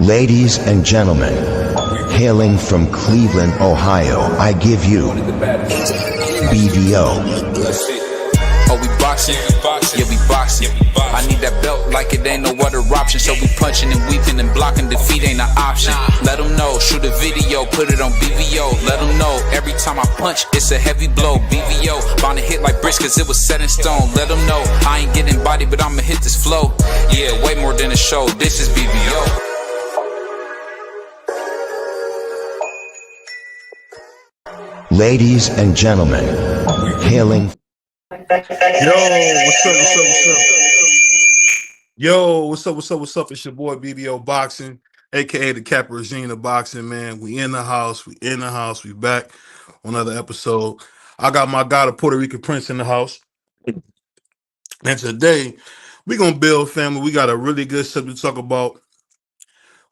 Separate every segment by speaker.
Speaker 1: Ladies and gentlemen, hailing from Cleveland, Ohio, I give you BDO.
Speaker 2: Oh, we boxing? Yeah, we boxing. I need that belt like it ain't no other option. So we punching and weeping and blocking, defeat ain't an option. Let them know, shoot a video, put it on BVO. Let them know, every time I punch, it's a heavy blow. BVO, bound to hit like bricks cause it was set in stone. Let them know, I ain't getting body, but I'ma hit this flow. Yeah, way more than a show, this is BVO.
Speaker 1: Ladies and gentlemen, hailing.
Speaker 3: Yo, what's up? It's your boy BBO Boxing, aka the Cap Regime of Boxing, man. We in the house, we back on another episode. I got my guy, the Puerto Rican Prince, in the house. And today, we're gonna build, family. We got a really good subject to talk about.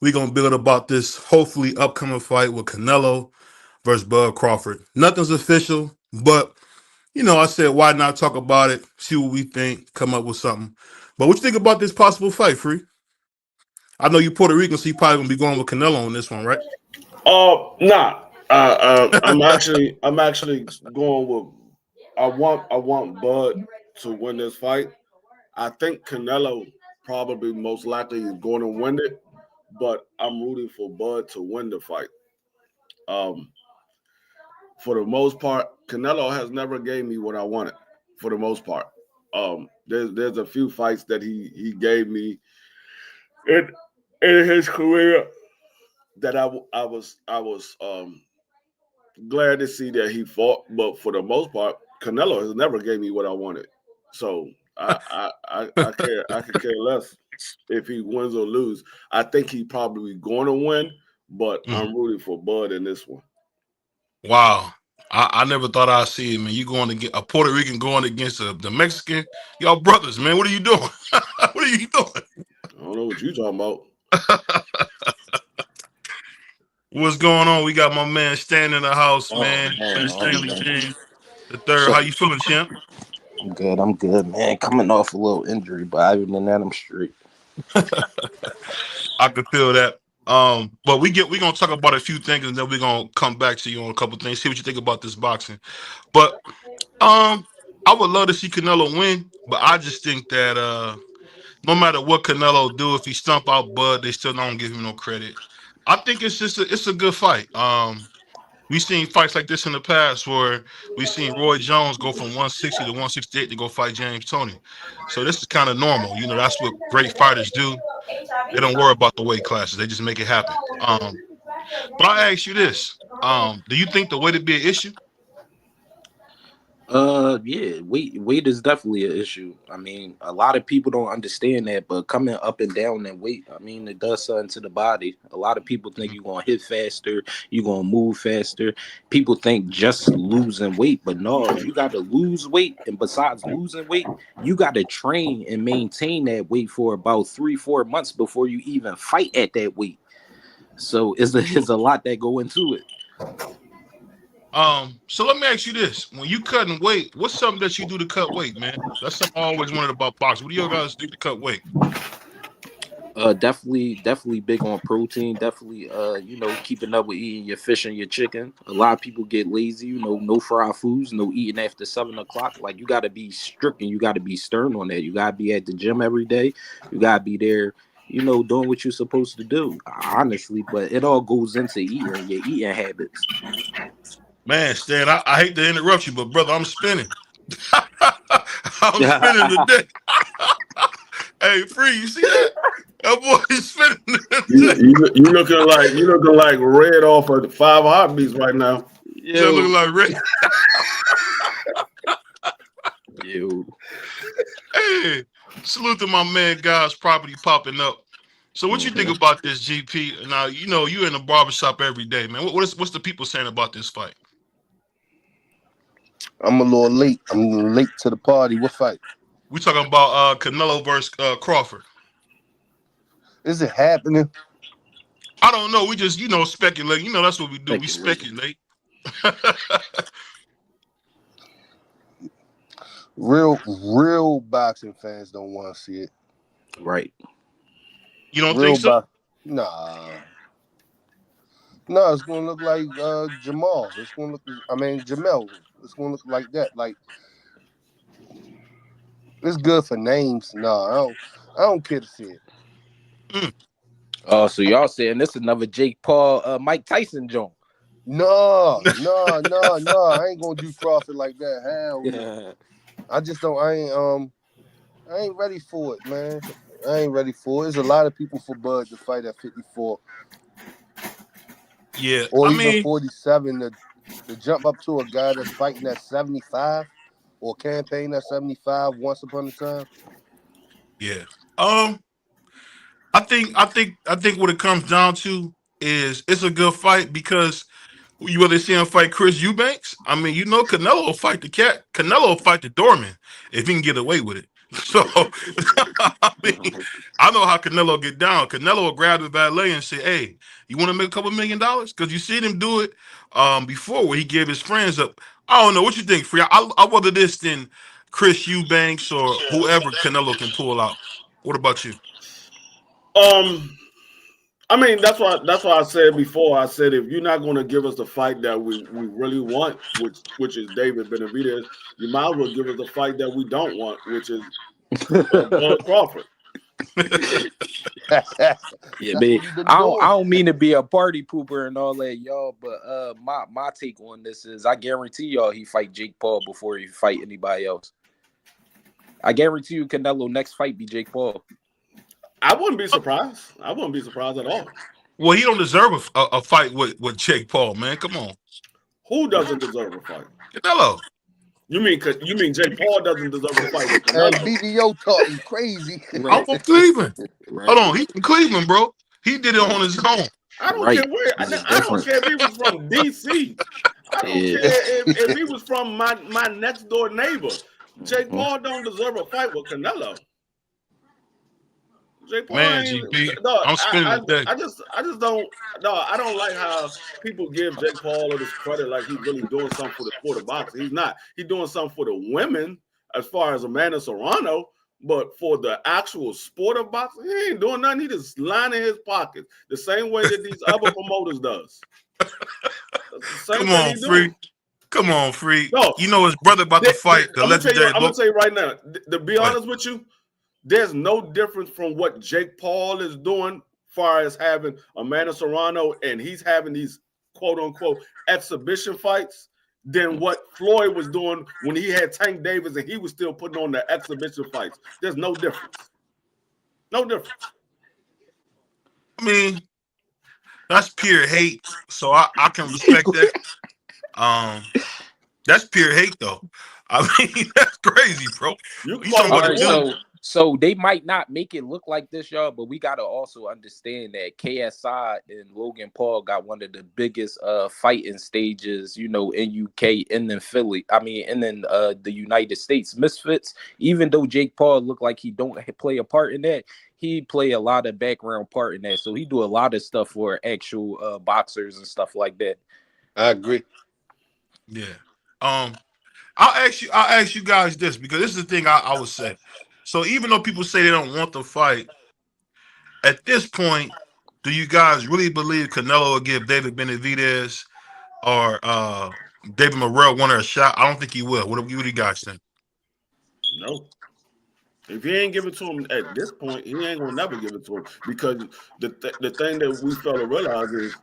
Speaker 3: We're gonna build about this hopefully upcoming fight with Canelo versus Bud Crawford. Nothing's official, but I said, why not talk about it, see what we think, come up with something. But what you think about this possible fight, Free? I know you Puerto Rican, so you probably gonna be going with Canelo on this one, right?
Speaker 4: Nah. I'm actually going with. I want Bud to win this fight. I think Canelo probably most likely is going to win it, but I'm rooting for Bud to win the fight. For the most part, Canelo has never gave me what I wanted. For the most part, there's a few fights that he gave me in his career that I was glad to see that he fought, but for the most part, Canelo has never gave me what I wanted. So I could care less if he wins or lose. I think he probably going to win, but I'm rooting for Bud in this one.
Speaker 3: Wow. I never thought I'd see it, man. You going to get a Puerto Rican going against the Mexican. Y'all brothers, man. What are you doing? What are you doing?
Speaker 4: I don't know what you talking about.
Speaker 3: What's going on? We got my man Stanley in the house, man. Stanley James the third. How you feeling, champ?
Speaker 5: I'm good, man. Coming off a little injury, but other than that, I'm straight.
Speaker 3: I could feel that. But we're gonna talk about a few things, and then we're gonna come back to you on a couple things, see what you think about this boxing. But I would love to see Canelo win, but I just think that no matter what Canelo do, if he stump out Bud, they still don't give him no credit. I think it's a good fight. We've seen fights like this in the past where we've seen Roy Jones go from 160 to 168 to go fight James Toney. So this is kind of normal. That's what great fighters do. They don't worry about the weight classes. They just make it happen. But I ask you this. Do you think the weight would be an issue?
Speaker 5: Yeah, weight is definitely an issue. I mean, a lot of people don't understand that, but coming up and down in weight, I mean, it does something to the body. A lot of people think you're gonna hit faster, you're gonna move faster. People think just losing weight, but no, you gotta lose weight, and besides losing weight, you gotta train and maintain that weight for about 3-4 months before you even fight at that weight. So it's a lot that go into it.
Speaker 3: So let me ask you this. When you cutting weight, what's something that you do to cut weight, man? That's something I always wondered about boxing. What do you guys do to cut weight?
Speaker 5: Definitely big on protein. Definitely, keeping up with eating your fish and your chicken. A lot of people get lazy, no fried foods, no eating after 7 o'clock. Like, you got to be strict and you got to be stern on that. You got to be at the gym every day. You got to be there, doing what you're supposed to do, honestly. But it all goes into your eating habits.
Speaker 3: Man, Stan, I hate to interrupt you, but brother, I'm spinning. I'm spinning today. Hey, Free, you see that? That boy is spinning today.
Speaker 4: You looking like red off of the 5 heartbeats right now.
Speaker 3: You looking like red.
Speaker 5: Ew.
Speaker 3: Hey, salute to my man, guys. Property popping up. So what you think about this, GP? Now, you in the barbershop every day, man. What's the people saying about this fight?
Speaker 6: I'm a little late. I'm late to the party. What fight?
Speaker 3: We talking about Canelo versus Crawford.
Speaker 6: Is it happening?
Speaker 3: I don't know. We just, speculate. That's what we do. We speculate.
Speaker 6: Real boxing fans don't want to see it.
Speaker 5: Right.
Speaker 3: You don't think so?
Speaker 6: Nah. No, it's gonna look like Jamal. It's gonna look. I mean Jamel. It's gonna look like that. Like it's good for names. No, I don't care to see it.
Speaker 5: Oh, so y'all saying this another Jake Paul, Mike Tyson joint?
Speaker 6: No. I ain't gonna do Crawford like that. Hell no.
Speaker 5: Yeah.
Speaker 6: I just don't. I ain't ready for it, man. I ain't ready for it. There's a lot of people for Bud to fight at 54
Speaker 3: Yeah,
Speaker 6: or
Speaker 3: I
Speaker 6: even
Speaker 3: mean,
Speaker 6: 47 to jump up to a guy that's fighting at 75 or campaign at 75 once upon a time.
Speaker 3: yeah. I think what it comes down to is it's a good fight because you rather see him fight Chris Eubanks. I mean, you know, Canelo will fight the cat. Canelo will fight the doorman if he can get away with it. So, I mean, I know how Canelo get down. Canelo will grab the valet and say, "Hey, you want to make a couple $1 million?" Because you seen him do it before, where he gave his friends up. I don't know what you think, Free. I rather this than Chris Eubanks or whoever Canelo can pull out. What about you?
Speaker 4: I mean, that's why I said before. I said if you're not going to give us the fight that we really want, which is David Benavidez, you might as well give us the fight that we don't want, which is Bud Crawford.
Speaker 5: Yeah, man. I don't mean to be a party pooper and all that, y'all, but my take on this is I guarantee y'all he fight Jake Paul before he fight anybody else. I guarantee you Canelo next fight be Jake Paul.
Speaker 4: I wouldn't be surprised. I wouldn't be surprised at all.
Speaker 3: Well, he don't deserve a fight with Jake Paul, man. Come on.
Speaker 4: Who doesn't deserve a fight?
Speaker 3: Canelo.
Speaker 4: You mean Jake Paul doesn't deserve a fight with
Speaker 6: And
Speaker 4: Canelo?
Speaker 6: BBO talking crazy.
Speaker 3: I'm from Cleveland.
Speaker 5: Right.
Speaker 3: Hold on, he's from Cleveland, bro. He did it on his own.
Speaker 4: I don't
Speaker 5: Right.
Speaker 4: care where. I don't care if he was from DC. I don't
Speaker 5: Yeah.
Speaker 4: care if he was from my next door neighbor. Jake Paul don't deserve a fight with Canelo. Jake Paul
Speaker 3: Man,
Speaker 4: ain't,
Speaker 3: GP,
Speaker 4: no,
Speaker 3: I'm spinning the day.
Speaker 4: I just don't. No, I don't like how people give Jake Paul all this credit like he's really doing something for the sport of boxing. He's not. He's doing something for the women as far as Amanda Serrano, but for the actual sport of boxing, he ain't doing nothing. He just lining his pockets the same way that these other promoters does.
Speaker 3: Come on, Free. Come on, Free.
Speaker 4: No,
Speaker 3: you know his brother about to fight the legendary.
Speaker 4: I'm gonna tell you right now. To be honest with you, there's no difference from what Jake Paul is doing, far as having Amanda Serrano and he's having these quote unquote exhibition fights, than what Floyd was doing when he had Tank Davis and he was still putting on the exhibition fights. There's no difference. No difference.
Speaker 3: I mean, that's pure hate, so I can respect that. That's pure hate, though. I mean, that's crazy, bro.
Speaker 5: So they might not make it look like this, y'all, but we gotta also understand that KSI and Logan Paul got one of the biggest fighting stages, you know, in UK and then Philly. I mean, and then the United States. Misfits, even though Jake Paul looked like he don't play a part in that, he play a lot of background part in that. So he do a lot of stuff for actual boxers and stuff like that.
Speaker 6: I agree.
Speaker 3: Yeah. I'll ask you guys this, because this is the thing I would say. So even though people say they don't want the fight, at this point, do you guys really believe Canelo will give David Benavidez or David Morrell one a shot? I don't think he will. What do you guys think?
Speaker 4: No. If he ain't give it to him at this point, he ain't gonna never give it to him, because the thing that we fail to realize is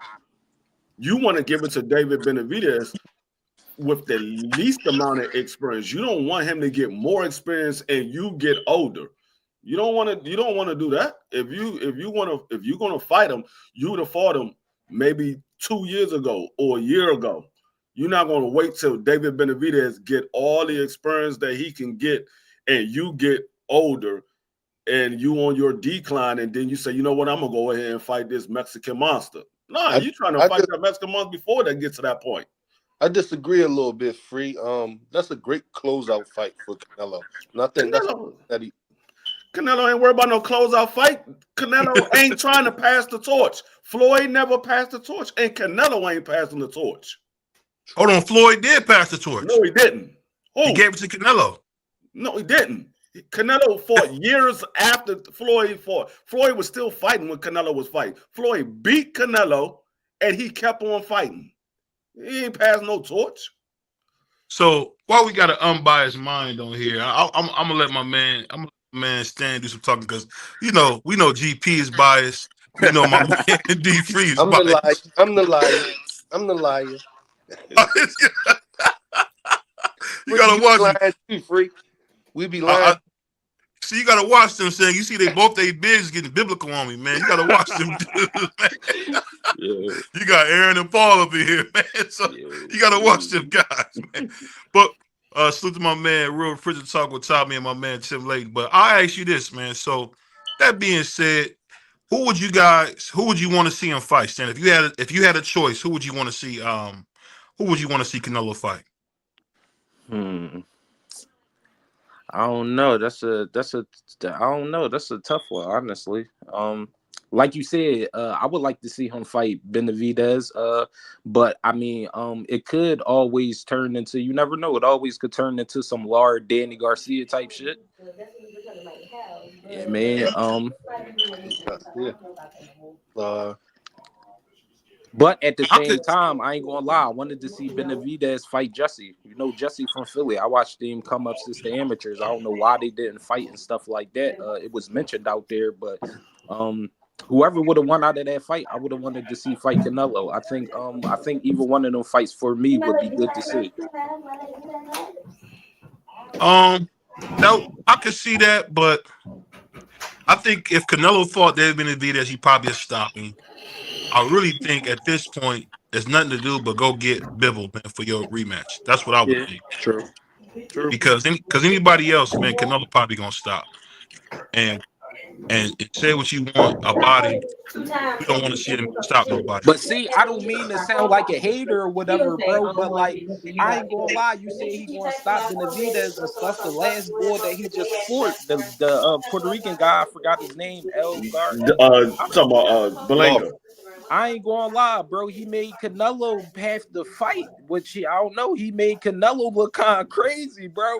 Speaker 4: you want to give it to David Benavidez with the least amount of experience. You don't want him to get more experience and you get older. You don't want to do that. If you're gonna fight him, you would have fought him maybe 2 years ago or a year ago. You're not gonna wait till David Benavidez get all the experience that he can get and you get older and you on your decline, and then you say, you know what, I'm gonna go ahead and fight this Mexican monster. No, you're trying to fight that Mexican monster before that gets to that point.
Speaker 6: I disagree a little bit, Free. That's a great closeout fight for Canelo. And I think
Speaker 4: Canelo ain't worried about no closeout fight. Canelo ain't trying to pass the torch. Floyd never passed the torch, and Canelo ain't passing the torch.
Speaker 3: Hold on, Floyd did pass the torch.
Speaker 4: No, he didn't. Who?
Speaker 3: He gave it to Canelo.
Speaker 4: No, he didn't. Canelo fought years after Floyd fought. Floyd was still fighting when Canelo was fighting. Floyd beat Canelo, and he kept on fighting. He ain't passed no torch.
Speaker 3: So while we got an unbiased mind on here, I'm gonna let my man, Stan do some talking because we know GP is biased. We know my man D3 is biased.
Speaker 6: I'm the liar.
Speaker 3: You gotta watch it.
Speaker 6: Too, Freak. We be lying.
Speaker 3: See, you gotta watch them, saying you see they both they bigs getting biblical on me, man. You gotta watch them dudes, man. Yeah. You got Aaron and Paul up in here, man. So you gotta watch them guys, man. But salute to my man, Real Frigid Talk with Tommy and my man Tim Layton. But I ask you this, man. So that being said, who would you want to see him fight, Stan? If you had a choice, who would you want to see? Who would you want to see Canelo fight?
Speaker 5: I don't know. That's a tough one, honestly. Like you said, I would like to see him fight Benavidez. But I mean, it could always turn into, you never know. It always could turn into some Lard Danny Garcia type shit. Yeah, man. But at the same time, I ain't gonna lie. I wanted to see Benavidez fight Jesse. You know, Jesse from Philly. I watched him come up since the amateurs. I don't know why they didn't fight and stuff like that. It was mentioned out there, but whoever would have won out of that fight, I would have wanted to see fight Canelo. I think either one of them fights for me would be good to see.
Speaker 3: No, I could see that, but I think if Canelo fought David Benavidez, he probably stop him. I really think at this point, there's nothing to do but go get Bivol, man, for your rematch. That's what I would think.
Speaker 5: True.
Speaker 3: Because anybody else, man, Canelo probably gonna stop. And say what you want about him. You don't want to see him stop nobody.
Speaker 5: But see, I don't mean to sound like a hater or whatever, bro. But like, I ain't gonna lie. You say he gonna stop Benavidez and stuff. The last boy that he just fought, the Puerto Rican guy, I forgot his name, El Gar.
Speaker 4: Talking about Belenga.
Speaker 5: I ain't gonna lie, bro. He made Canelo have to fight, which I don't know. He made Canelo look kind of crazy, bro.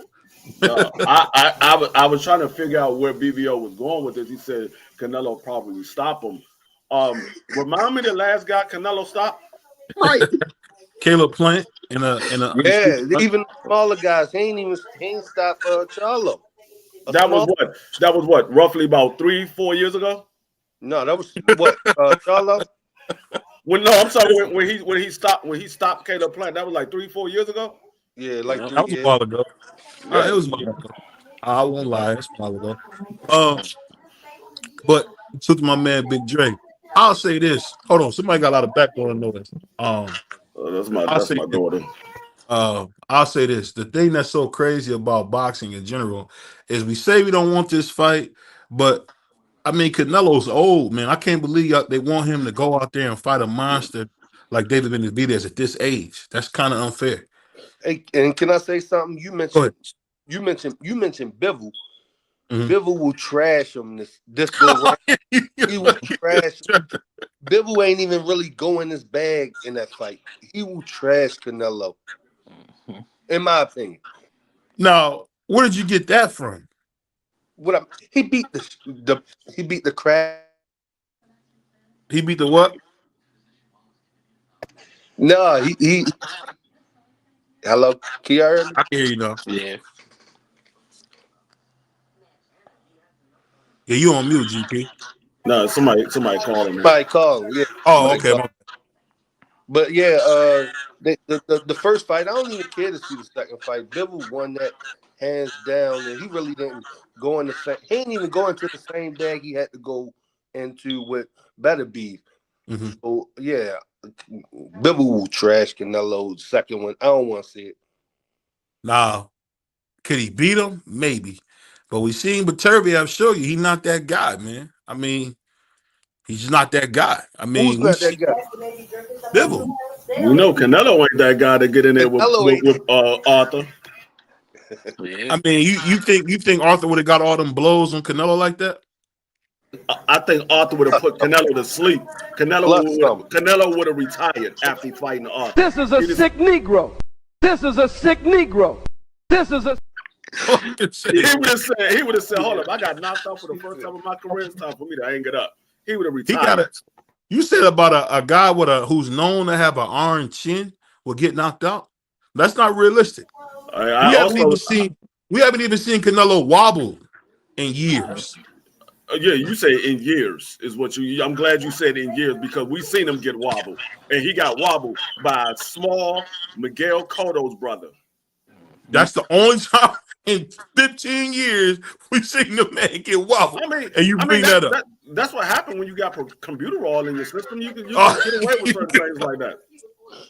Speaker 4: I was trying to figure out where BBO was going with this. He said Canelo probably stop him. Remind me the last guy Canelo stopped.
Speaker 6: Right.
Speaker 3: Caleb Plant in a
Speaker 6: even smaller guys. He ain't stopped Charlo.
Speaker 4: That was what roughly about 3-4 years ago.
Speaker 6: No, that was what Charlo.
Speaker 4: I'm sorry. When he stopped Caleb Plant, that was like 3-4 years ago.
Speaker 6: Yeah, like
Speaker 3: that was a while ago. Yeah. It was a while ago. I won't lie, it's a while ago. But to my man Big Dre, I'll say this. Hold on, somebody got a lot of background noise.
Speaker 4: That's my daughter.
Speaker 3: I'll say this. The thing that's so crazy about boxing in general is we say we don't want this fight, but I mean, Canelo's old, man. I can't believe they want him to go out there and fight a monster like David Benavidez at this age. That's kind of unfair.
Speaker 6: Hey, and can I say something? You mentioned Bivol. Mm-hmm. Bivol will trash him this go round. He will trash him. Bivol ain't even really going his bag in that fight. He will trash Canelo, in my opinion.
Speaker 3: Now, where did you get that from?
Speaker 6: He beat the crap.
Speaker 3: He beat the what?
Speaker 6: No, he. Hello, can you hear me?
Speaker 3: I can hear you now.
Speaker 5: Yeah.
Speaker 3: Yeah, you on mute, GP.
Speaker 4: No, somebody calling me.
Speaker 6: Somebody call. Yeah.
Speaker 3: Oh, okay.
Speaker 6: But yeah, the first fight, I don't even care to see the second fight. Bivol won that hands down, and he really didn't go in the same. He ain't even go into the same bag he had to go into with Better Beef. Mm-hmm. So yeah, Bivol will trash Canelo. Second one, I don't want to see it.
Speaker 3: Now, could he beat him? Maybe, but we seen Beterbiev show you he's not that guy, man. I mean, he's just not that guy. I mean,
Speaker 6: who's not that guy?
Speaker 3: Bivol.
Speaker 4: You know, Canelo ain't that guy to get in there with Arthur.
Speaker 3: I mean, you think Arthur would have got all them blows on Canelo like that?
Speaker 4: I think Arthur would have put Canelo to sleep. Canelo would have retired after fighting Arthur.
Speaker 7: This is a sick Negro. This is a sick Negro. This is a.
Speaker 4: He would have said, hold up, I got knocked out for the first time in my career. It's time for me to hang it up. He would have retired.
Speaker 3: You said about a guy with who's known to have an iron chin will get knocked out. That's not realistic. We haven't even seen Canelo wobble in years.
Speaker 4: Yeah, you say in years is what you. I'm glad you said in years because we seen him get wobbled, and he got wobbled by small Miguel Cotto's brother.
Speaker 3: That's the only time in 15 years we've seen the man get wobbled. And you bring that up.
Speaker 4: That's what happened when you got computer all in your system. You can get away with certain things like that.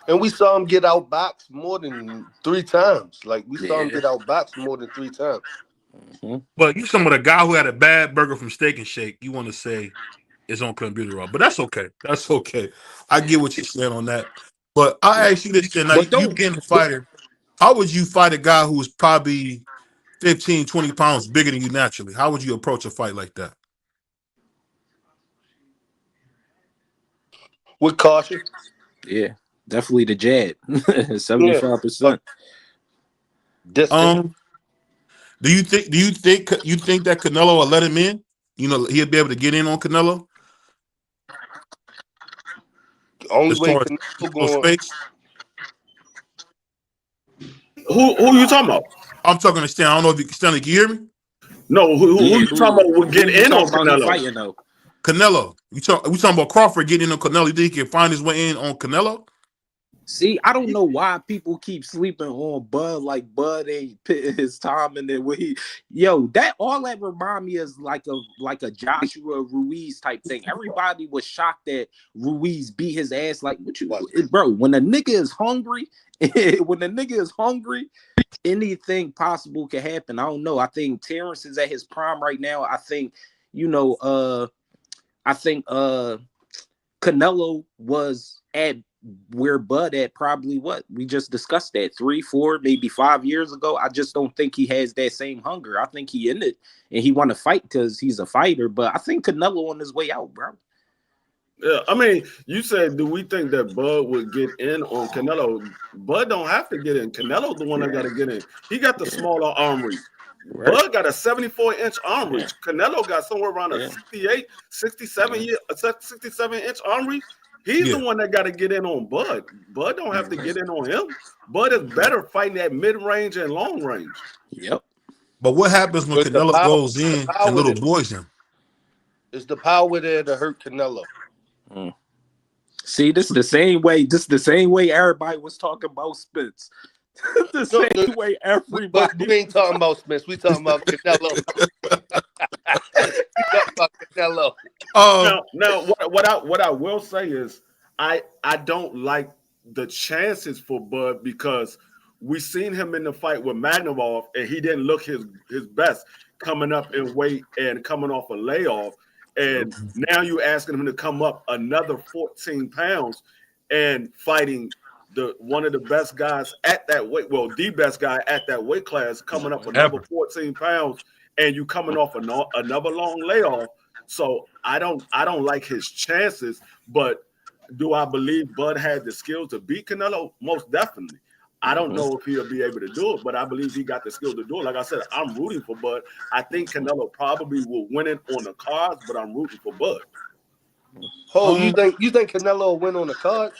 Speaker 6: And we saw him get outboxed more than 3 times. Like we saw him get outboxed more than 3 times.
Speaker 3: But you talking about a guy who had a bad burger from Steak and Shake, you want to say it's on computer all. But that's okay. That's okay. I get what you're saying on that. But I ask you this then, like, you being a fighter, how would you fight a guy who's probably 15, 20 pounds bigger than you naturally? How would you approach a fight like that?
Speaker 6: With caution.
Speaker 5: Yeah, definitely the jab. 75%.
Speaker 3: Do you think that Canelo will let him in? You know, he'll be able to get in on Canelo?
Speaker 6: Only way Canelo going.
Speaker 3: Space?
Speaker 4: Who you talking about?
Speaker 3: I'm talking to Stanley. I don't know if Stanley can hear me.
Speaker 4: No, who you talking about would get in on Canelo?
Speaker 5: Fighting, though?
Speaker 3: Canelo. We talking about Crawford getting in on Canelo. You think he can find his way in on Canelo?
Speaker 5: See, I don't know why people keep sleeping on Bud. Like Bud ain't put his time in there. That remind me is like a Joshua Ruiz type thing. Everybody was shocked that Ruiz beat his ass. Like, bro? When a nigga is hungry, anything possible can happen. I don't know. I think Terrence is at his prime right now. I think Canelo was at where Bud at probably what we just discussed that 3, 4, maybe 5 years ago. I just don't think he has that same hunger. I think he in it and he want to fight because he's a fighter. But I think Canelo on his way out, bro.
Speaker 4: Yeah, I mean, you said, do we think that Bud would get in on Canelo? Bud don't have to get in. Canelo's the one that got to get in. He got the smaller arm reach. Right. Bud got a 74-inch arm reach. Canelo got somewhere around a 68, 67-inch arm reach. He's the one that got to get in on Bud. Bud don't have to get in on him. Bud is better fighting at mid-range and long range.
Speaker 5: Yep.
Speaker 3: But what happens when Canelo goes in and little boys him?
Speaker 6: Is the power there to hurt Canelo?
Speaker 5: See, this is the same way. This is the same way everybody was talking about Spence. Same way everybody.
Speaker 6: But we ain't talking about Spence. We talking about Canelo.
Speaker 4: Now, what I will say is, I don't like the chances for Bud because we seen him in the fight with Magnavov and he didn't look his best coming up in weight and coming off a layoff. And now you're asking him to come up another 14 pounds and fighting one of the best guys at that weight, the best guy at that weight class, coming up another 14 pounds, and you coming off another long layoff. So I don't like his chances, but do I believe Bud had the skills to beat Canelo? Most definitely. I don't know if he'll be able to do it, but I believe he got the skill to do it. Like I said, I'm rooting for Bud. I think Canelo probably will win it on the cards, but I'm rooting for Bud.
Speaker 6: You think Canelo will win on the cards?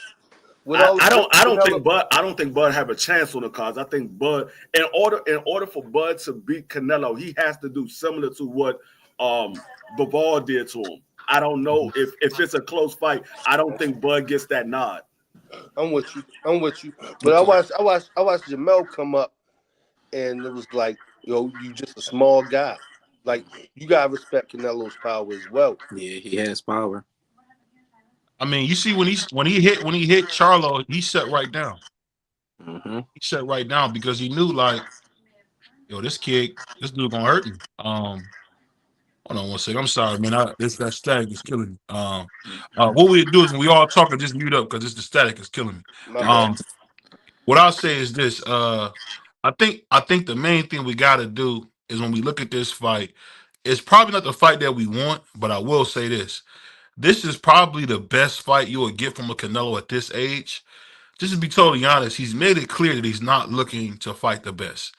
Speaker 4: I don't think Bud have a chance on the cards. I think Bud, in order for Bud to beat Canelo, he has to do similar to what Bivol did to him. I don't know if it's a close fight. I don't think Bud gets that nod.
Speaker 6: I'm with you. But I watched Jamel come up, and it was like, you just a small guy. Like, you gotta respect Canelo's power as well.
Speaker 5: Yeah, he has power.
Speaker 3: I mean, you see when he hit Charlo, he shut right down. He shut right down because he knew, like, this dude gonna hurt me. Hold on one second. I'm sorry, man. That static is killing me. What we do is when we all talk, and just mute up because the static is killing me. What I'll say is this: I think the main thing we got to do is when we look at this fight, it's probably not the fight that we want, but I will say this: this is probably the best fight you will get from a Canelo at this age. Just to be totally honest, he's made it clear that he's not looking to fight the best.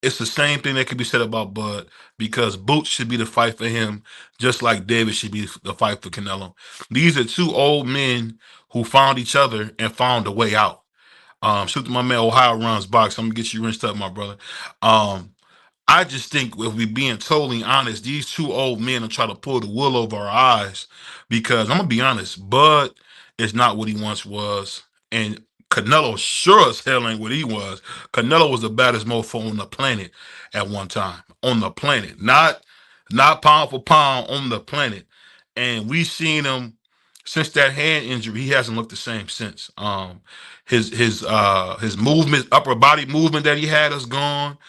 Speaker 3: it's the same thing that could be said about Bud because Boots should be the fight for him, just like David should be the fight for Canelo. These are two old men who found each other and found a way out. Shoot to my man Ohio runs box. I'm gonna get you rinsed up, my brother. Um, I just think if we being totally honest, these two old men are trying to pull the wool over our eyes because I'm gonna be honest, Bud is not what he once was, and Canelo sure as hell ain't what he was. Canelo was the baddest mofo on the planet at one time. On the planet. Not pound for pound on the planet. And we seen him since that hand injury, he hasn't looked the same since. His movement, upper body movement that he had is gone.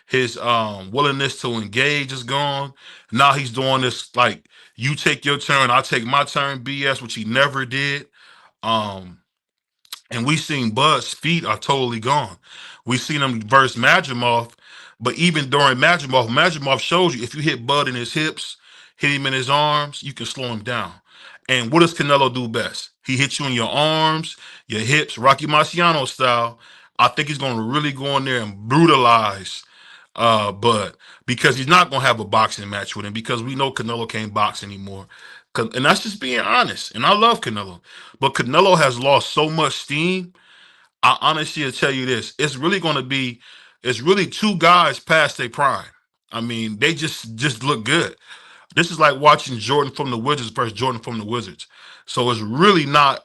Speaker 3: His willingness to engage is gone. Now he's doing this like you take your turn, I take my turn BS, which he never did. Um, and we seen Bud's feet are totally gone. We seen him verse Madrimov, but even during Madrimov shows you if you hit Bud in his hips, hit him in his arms, you can slow him down. And what does Canelo do best? He hits you in your arms, your hips, Rocky Marciano style. I think he's going to really go in there and brutalize Bud because he's not going to have a boxing match with him because we know Canelo can't box anymore. And that's just being honest. And I love Canelo. But Canelo has lost so much steam. I honestly will tell you this. It's really two guys past their prime. I mean, they just look good. This is like watching Jordan from the Wizards versus Jordan from the Wizards. So it's really not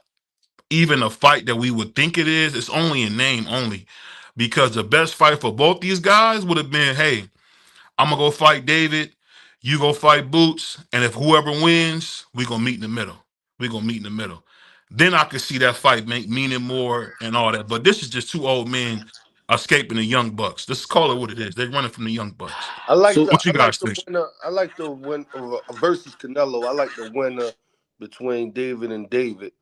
Speaker 3: even a fight that we would think it is. It's only in name only. Because the best fight for both these guys would have been, hey, I'm gonna go fight David, you go fight Boots, and if whoever wins, we gonna meet in the middle. We gonna meet in the middle. Then I could see that fight meaning more and all that. But this is just two old men escaping the young bucks. Let's call it what it is. They're running from the young bucks. What you guys think?
Speaker 6: I like the win versus Canelo. I like the winner between David and David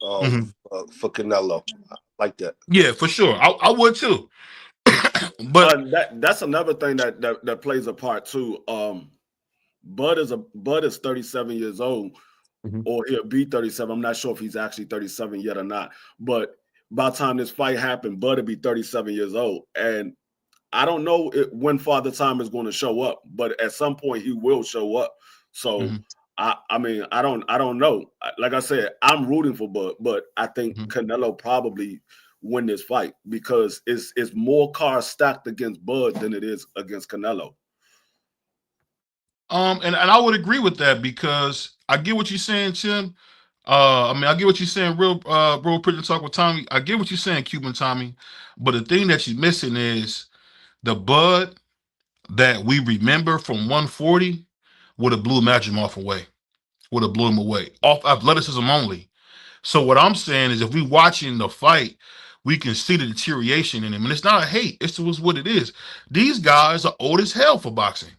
Speaker 6: for Canelo. I like that.
Speaker 3: Yeah, for sure. I would too. But
Speaker 4: that's another thing that plays a part too. Bud is 37 years old, or he'll be 37. I'm not sure if he's actually 37 yet or not. But by the time this fight happened, Bud will be 37 years old, and I don't know when Father Time is going to show up, but at some point he will show up. So I mean I don't know. Like I said, I'm rooting for Bud, but I think Canelo probably win this fight because it's more cards stacked against Bud than it is against Canelo.
Speaker 3: And I would agree with that because I get what you're saying, Tim. I mean, I get what you're saying, real pretty talk with Tommy. I get what you're saying, Cuban Tommy. But the thing that you're missing is the Bud that we remember from 140 would have blew Madrimov away. Would have blew him away. Off athleticism only. So what I'm saying is if we watching the fight, we can see the deterioration in him. And it's not a hate. It's what it is. These guys are old as hell for boxing.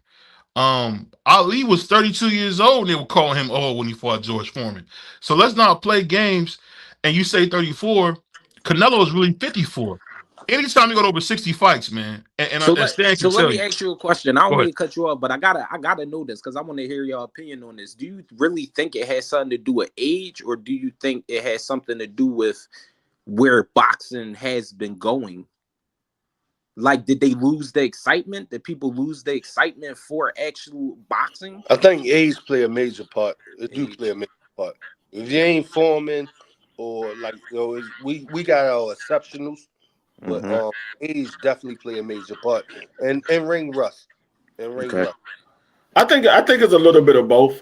Speaker 3: Ali was 32 years old and they were calling him old when he fought George Foreman. So let's not play games and you say 34. Canelo is really 54. Anytime you go over 60 fights, man.
Speaker 5: So let me ask you a question. I don't mean to cut you off, but I gotta know this because I want to hear your opinion on this. Do you really think it has something to do with age, or do you think it has something to do with where boxing has been going? Like, did they lose the excitement? Did people lose the excitement for actual boxing?
Speaker 6: I think age play a major part. It do play a major part. If you ain't forming, or like we got our exceptionals, but age definitely play a major part. And ring rust. Rust.
Speaker 4: I think it's a little bit of both.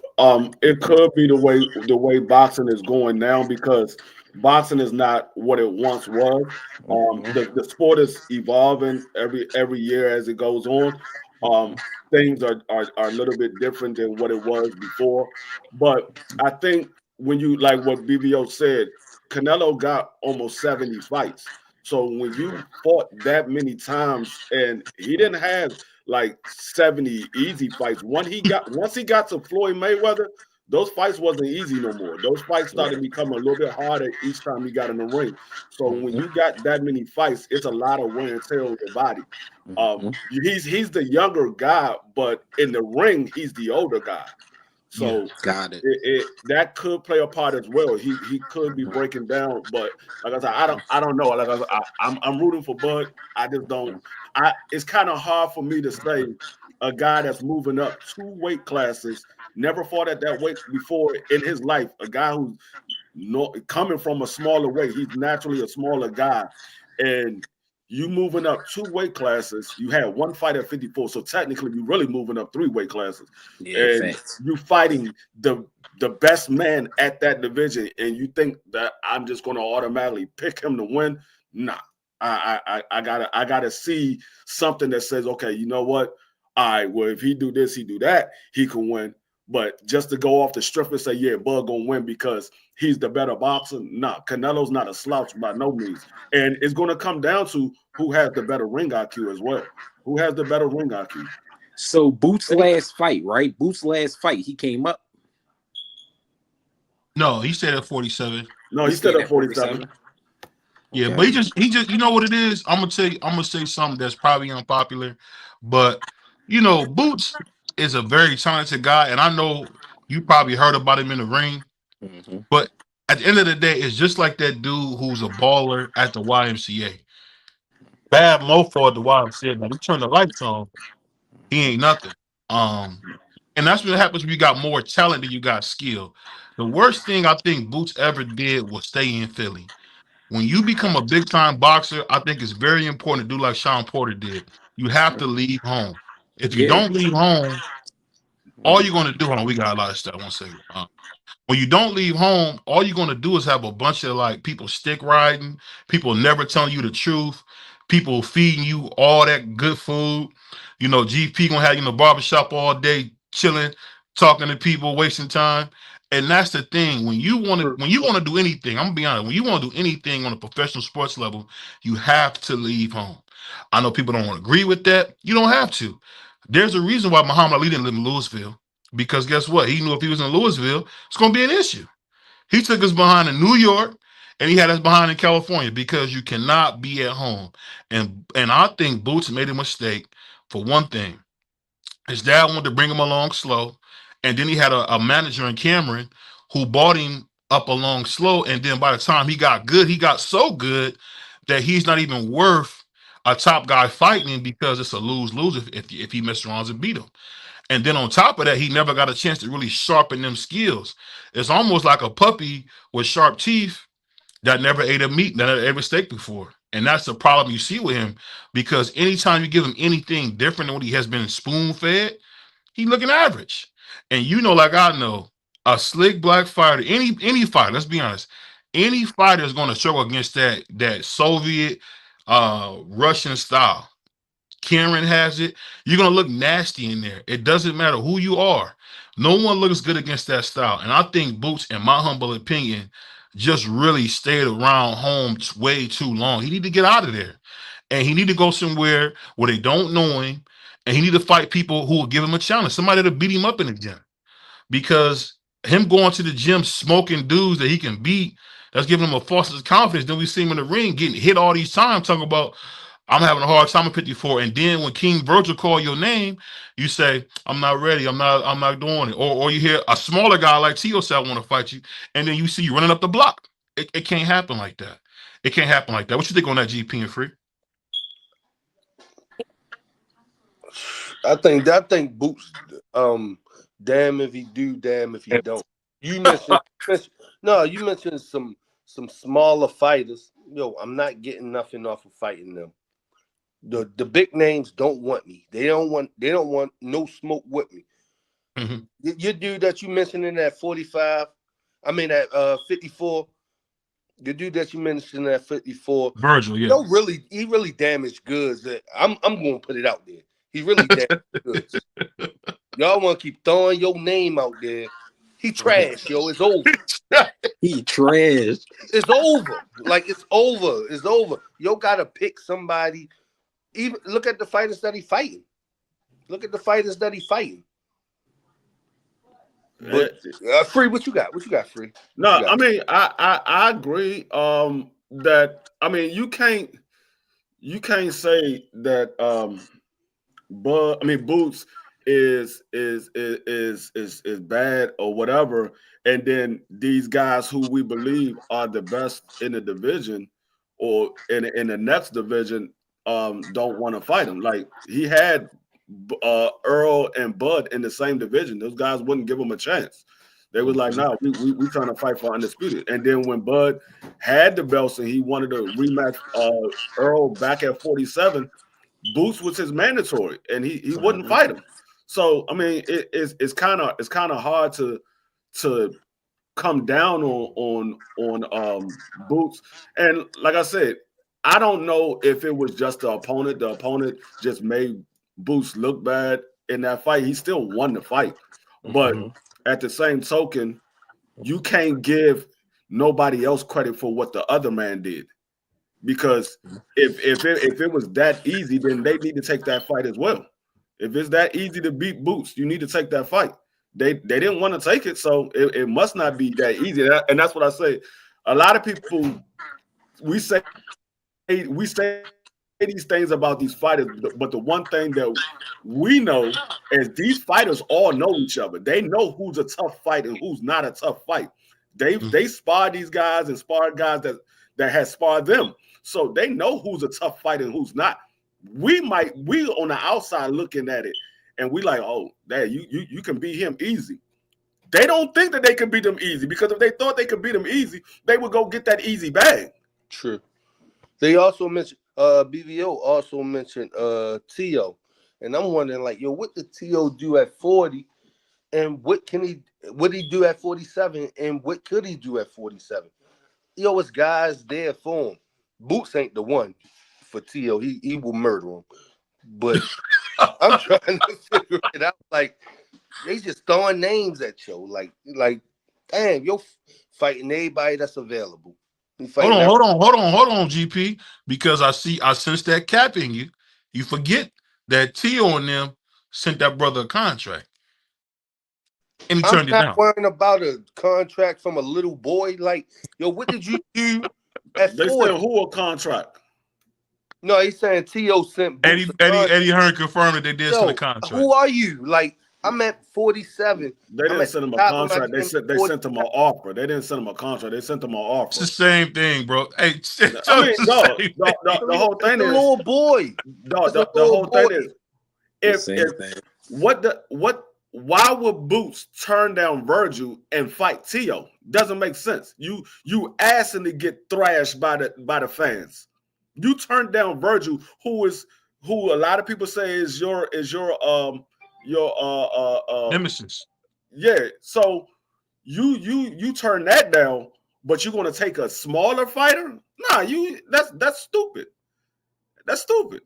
Speaker 4: It could be the way boxing is going now because boxing is not what it once was. The sport is evolving every year as it goes on. Things are a little bit different than what it was before. But I think when you like what BBO said, Canelo got almost 70 fights. So when you fought that many times, and he didn't have like 70 easy fights. Once he got to Floyd Mayweather, those fights wasn't easy no more. Those fights started becoming a little bit harder each time he got in the ring. So when you got that many fights, it's a lot of wear and tear on your body. He's the younger guy, but in the ring, he's the older guy. So
Speaker 5: Got it.
Speaker 4: that could play a part as well. He could be breaking down, but like I said, I don't know. Like I said, I'm rooting for Bud. I just don't. It's kind of hard for me to say a guy that's moving up 2 weight classes, never fought at that weight before in his life. A guy who's coming from a smaller weight. He's naturally a smaller guy, and you moving up 2 weight classes. You had one fight at 54, so technically you're really moving up 3 weight classes,
Speaker 5: Yeah,
Speaker 4: and
Speaker 5: facts.
Speaker 4: you fighting the best man at that division, and you think that I'm just going to automatically pick him to win? Nah, I gotta see something that says, okay, you know what? All right, well, if he do this, he do that, he can win. But just to go off the strip and say, yeah, Bud gonna win because he's the better boxer, nah, Canelo's not a slouch by no means. And it's gonna come down to who has the better ring IQ as well. Who has the better ring IQ?
Speaker 5: So Boots' last fight, right? Boots' last fight, he came up.
Speaker 3: No, he stayed at 47.
Speaker 4: No, he stayed at 47.
Speaker 3: Yeah,
Speaker 5: Okay.
Speaker 3: but he just you know what it is. I'm gonna say something that's probably unpopular, but Boots is a very talented guy, and I know you probably heard about him in the ring.
Speaker 5: Mm-hmm.
Speaker 3: But at the end of the day, it's just like that dude who's a baller at the YMCA. Bad mofo at the YMCA. Now we turn the lights on, he ain't nothing. And that's what happens when you got more talent than you got skill. The worst thing I think Boots ever did was stay in Philly. When you become a big time boxer, I think it's very important to do like Sean Porter did. You have to leave home. If you
Speaker 5: Yeah.
Speaker 3: don't leave home, all you're going to do, hold on, we got a lot of stuff. One second. When you don't leave home, all you're going to do is have a bunch of like people stick riding, people never telling you the truth, people feeding you all that good food. GP going to have you in the barbershop all day chilling, talking to people, wasting time. And that's the thing. When you want to do anything, I'm gonna be honest, when you want to do anything on a professional sports level, you have to leave home. I know people don't want to agree with that. You don't have to. There's a reason why Muhammad Ali didn't live in Louisville. Because guess what? He knew if he was in Louisville, it's going to be an issue. He took us behind in New York, and he had us behind in California because you cannot be at home. And I think Boots made a mistake for one thing. His dad wanted to bring him along slow, and then he had a manager in Cameron who brought him up along slow. And then by the time he got good, he got so good that he's not even worth a top guy fighting him because it's a lose-lose if he messes around and beat him. And then on top of that, he never got a chance to really sharpen them skills. It's almost like a puppy with sharp teeth that never ate a meat, that never ate a steak before. And that's the problem you see with him, because anytime you give him anything different than what he has been spoon-fed, he's looking average. And like I know, a slick black fighter, any fighter, let's be honest, any fighter is going to struggle against that Soviet Russian style. Karen has it. You're going to look nasty in there. It doesn't matter who you are. No one looks good against that style. And I think Boots, in my humble opinion, just really stayed around home way too long. He need to get out of there. And he need to go somewhere where they don't know him. And he need to fight people who will give him a challenge. Somebody to beat him up in the gym. Because him going to the gym smoking dudes that he can beat, that's giving him a false sense of confidence. Then we see him in the ring getting hit all these times, talking about, I'm having a hard time at 54. And then when King Virgil call your name, you say, I'm not ready. I'm not doing it. Or you hear a smaller guy like Tio say, I want to fight you. And then you see you running up the block. It can't happen like that. It can't happen like that. What you think on that, GP and Free?
Speaker 6: I think Boots, damn if he do, damn if he don't. You mentioned some smaller fighters. Yo, I'm not getting nothing off of fighting them. The big names don't want me. They don't want no smoke with me.
Speaker 3: Mm-hmm.
Speaker 6: Your dude that you mentioned in that 45, I mean at 54, the dude that you mentioned at 54,
Speaker 3: Virgil, yeah.
Speaker 6: he really damaged goods. I'm gonna put it out there. He really damaged goods. Y'all want to keep throwing your name out there. He trash, yo. It's over.
Speaker 5: He trash.
Speaker 6: It's over. Like it's over. It's over. Yo gotta pick somebody. Even look at the fighters that he fighting. Look at the fighters that he fighting. But Free, what you got? What you got, Free?
Speaker 4: No, I mean, I agree. That I mean, you can't say that. Boots is bad or whatever, and then these guys who we believe are the best in the division or in the next division don't want to fight him. Like he had Earl and Bud in the same division. Those guys wouldn't give him a chance. They was like, "No, we trying to fight for undisputed." And then when Bud had the belts and he wanted to rematch Earl back at 47, Boots was his mandatory, and he wouldn't fight him. So I mean, it's kind of hard to come down on Boots. And like I said, I don't know if it was just the opponent. The opponent just made Boots look bad in that fight. He still won the fight, but at the same token, you can't give nobody else credit for what the other man did, because if it was that easy, then they need to take that fight as well. If it's that easy to beat Boots, you need to take that fight. They didn't want to take it, so it must not be that easy. And that's what I say. A lot of people, we say these things about these fighters, but the one thing that we know is these fighters all know each other. They know who's a tough fight and who's not a tough fight. They spar these guys and spar guys that has sparred them, so they know who's a tough fight and who's not. We on the outside looking at it, and we like, oh, that you can beat him easy. They don't think that they can beat them easy, because if they thought they could beat them easy, they would go get that easy bag.
Speaker 6: True. They also mentioned BVO also mentioned T.O. And I'm wondering, like, yo, what did T.O. do at 40, and what did he do at 47, and what could he do at 47? Yo, it's guys there for him. Boots ain't the one for T.O. He will murder him. But I'm trying to figure it out. Like, they just throwing names at you. Like, damn, you're fighting everybody that's available.
Speaker 3: Hold on, GP, because I sense that cap in you. You forget that T.O. and them sent that brother a contract, and he turned it down.
Speaker 6: I'm not worrying about a contract from a little boy. Like, yo, what did you do at 40?
Speaker 4: They said who a contract?
Speaker 6: No, he's saying T.O. sent
Speaker 3: Eddie Hearn confirmed that they did send a contract.
Speaker 6: Who are you? Like, I'm at 47.
Speaker 4: They didn't send him a contract. They sent him an offer. They didn't send him a contract. They sent him an offer.
Speaker 3: It's the same thing, bro. Hey,
Speaker 4: I mean, the whole thing is,
Speaker 6: little boy.
Speaker 4: The whole thing is, why would Boots turn down Virgil and fight T.O.? Doesn't make sense. You asking to get thrashed by the fans. You turned down Virgil, who a lot of people say is your
Speaker 3: nemesis.
Speaker 4: Yeah, so you turn that down, but you're gonna take a smaller fighter? Nah, that's stupid. That's stupid.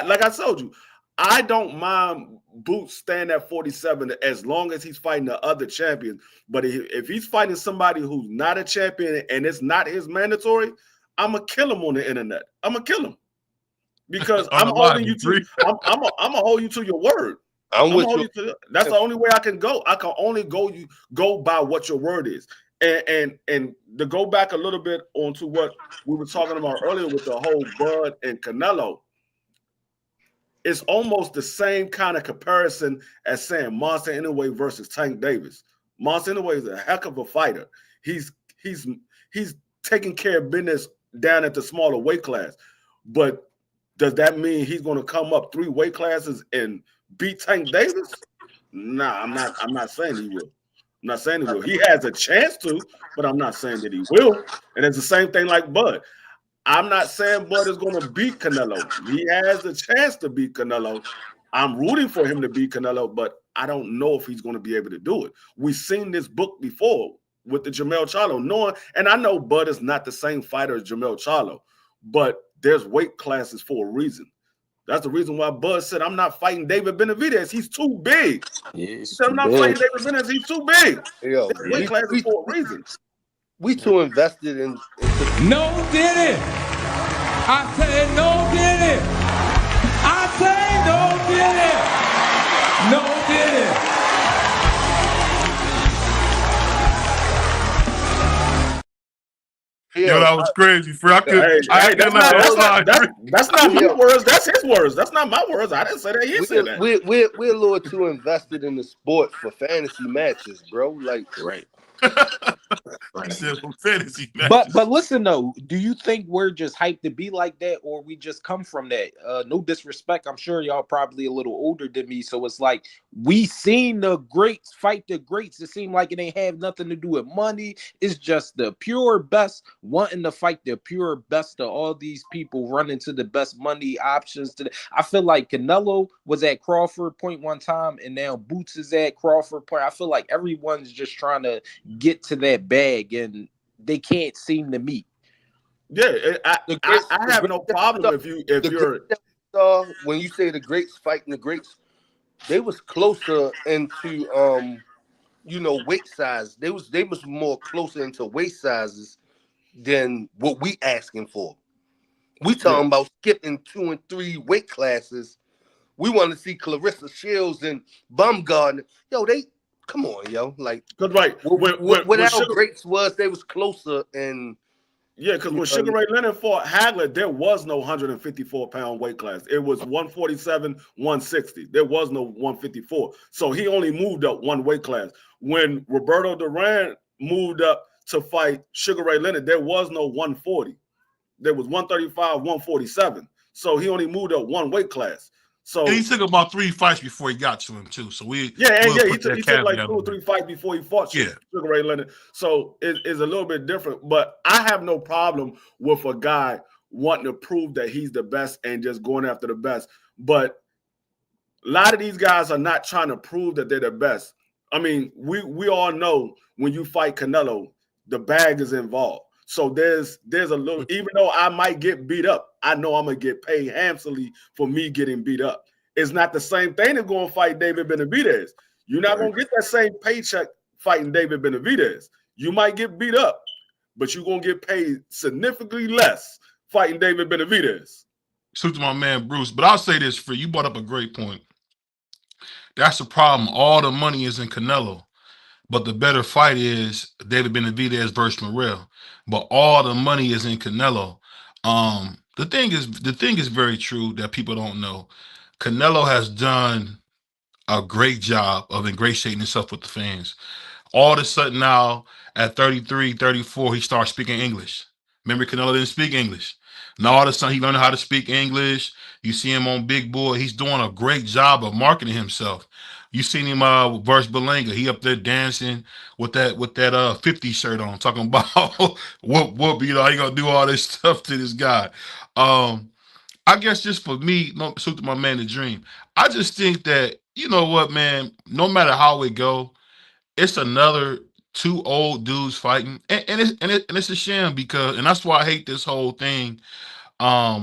Speaker 4: Like I told you, I don't mind Boots staying at 47 as long as he's fighting the other champion. But if he's fighting somebody who's not a champion and it's not his mandatory, I'm gonna kill him on the internet. I'm gonna kill him because I'm holding you to. I'm gonna hold you to your word. I'm with you. That's the only way I can go. I can only go by what your word is. And to go back a little bit onto what we were talking about earlier with the whole Bud and Canelo, it's almost the same kind of comparison as saying Monster Inoue versus Tank Davis. Monster Inoue is a heck of a fighter. He's taking care of business down at the smaller weight class. But does that mean he's going to come up 3 weight classes and beat Tank Davis? Nah, I'm not saying he will. I'm not saying he will. He has a chance to, but I'm not saying that he will. And it's the same thing like Bud. I'm not saying Bud is going to beat Canelo. He has a chance to beat Canelo. I'm rooting for him to beat Canelo, but I don't know if he's going to be able to do it. We've seen this book before with the Jermell Charlo, and I know Bud is not the same fighter as Jermell Charlo, but there's weight classes for a reason. That's the reason why Bud said, I'm not fighting David Benavidez. He's too big. He said, I'm not fighting David Benavidez. He's too big.
Speaker 6: Yo,
Speaker 4: weight classes for a reason.
Speaker 6: We too invested in.
Speaker 7: No did it. I said no did it. I say no did it. No did it.
Speaker 3: Yo, that was crazy. For I could,
Speaker 4: Hey,
Speaker 3: I
Speaker 4: hey,
Speaker 3: could not lie.
Speaker 4: that's not my words. That's his words. That's not my words. I didn't say that. He said that.
Speaker 6: We're a little too invested in the sport for fantasy matches, bro. Like,
Speaker 5: Right.
Speaker 3: He said for fantasy
Speaker 5: But
Speaker 3: matches.
Speaker 5: listen though, do you think we're just hyped to be like that, or we just come from that? No disrespect, I'm sure y'all probably a little older than me, so it's like we seen the greats fight the greats. It seemed like it ain't have nothing to do with money. It's just the pure best wanting to fight the pure best of all these people running to the best money options. I feel like Canelo was at Crawford point one time, and now Boots is at Crawford point. I feel like everyone's just trying to get to that bag and they can't seem to meet.
Speaker 4: Yeah, I have no problem if you're
Speaker 6: when you say the greats fighting the greats, they was closer into weight size. They was more closer into weight sizes than what we asking for. We talking about skipping 2 and 3 weight classes. We want to see Clarissa Shields and Bumgarner. Yo, they come on, yo. Like,
Speaker 4: because right
Speaker 6: what our greats was, they was closer and.
Speaker 4: Yeah, because when Sugar Ray Leonard fought Hagler, there was no 154-pound weight class. It was 147, 160. There was no 154. So he only moved up one weight class. When Roberto Duran moved up to fight Sugar Ray Leonard, there was no 140. There was 135, 147. So he only moved up one weight class. So
Speaker 3: and he took about 3 fights before he got to him too. So
Speaker 4: he took like 2 or 3 fights before he fought Sugar Ray Leonard. So it's a little bit different. But I have no problem with a guy wanting to prove that he's the best and just going after the best. But a lot of these guys are not trying to prove that they're the best. I mean, we all know when you fight Canelo, the bag is involved. So there's a little, even though I might get beat up, I know I'm gonna get paid handsomely for me getting beat up. It's not the same thing as going to fight David Benavidez. You're not gonna get that same paycheck fighting David Benavidez. You might get beat up, but you're gonna get paid significantly less fighting David Benavidez.
Speaker 3: Salute to my man Bruce. But I'll say this, for you brought up a great point. That's the problem. All the money is in Canelo. But the better fight is David Benavidez versus Morrell. But all the money is in Canelo. The thing is very true that people don't know. Canelo has done a great job of ingratiating himself with the fans. All of a sudden now, at 33, 34, he starts speaking English. Remember, Canelo didn't speak English. Now all of a sudden he learned how to speak English. You see him on Big Boy. He's doing a great job of marketing himself. You seen him versus Belanga. He up there dancing with that 50 shirt on, talking about whoop, you know, how you gonna do all this stuff to this guy. I guess just for me, salute to my man the Dream. I just think that, you know what, man, no matter how it go, it's another 2 old dudes fighting, and it's a shame because, and that's why I hate this whole thing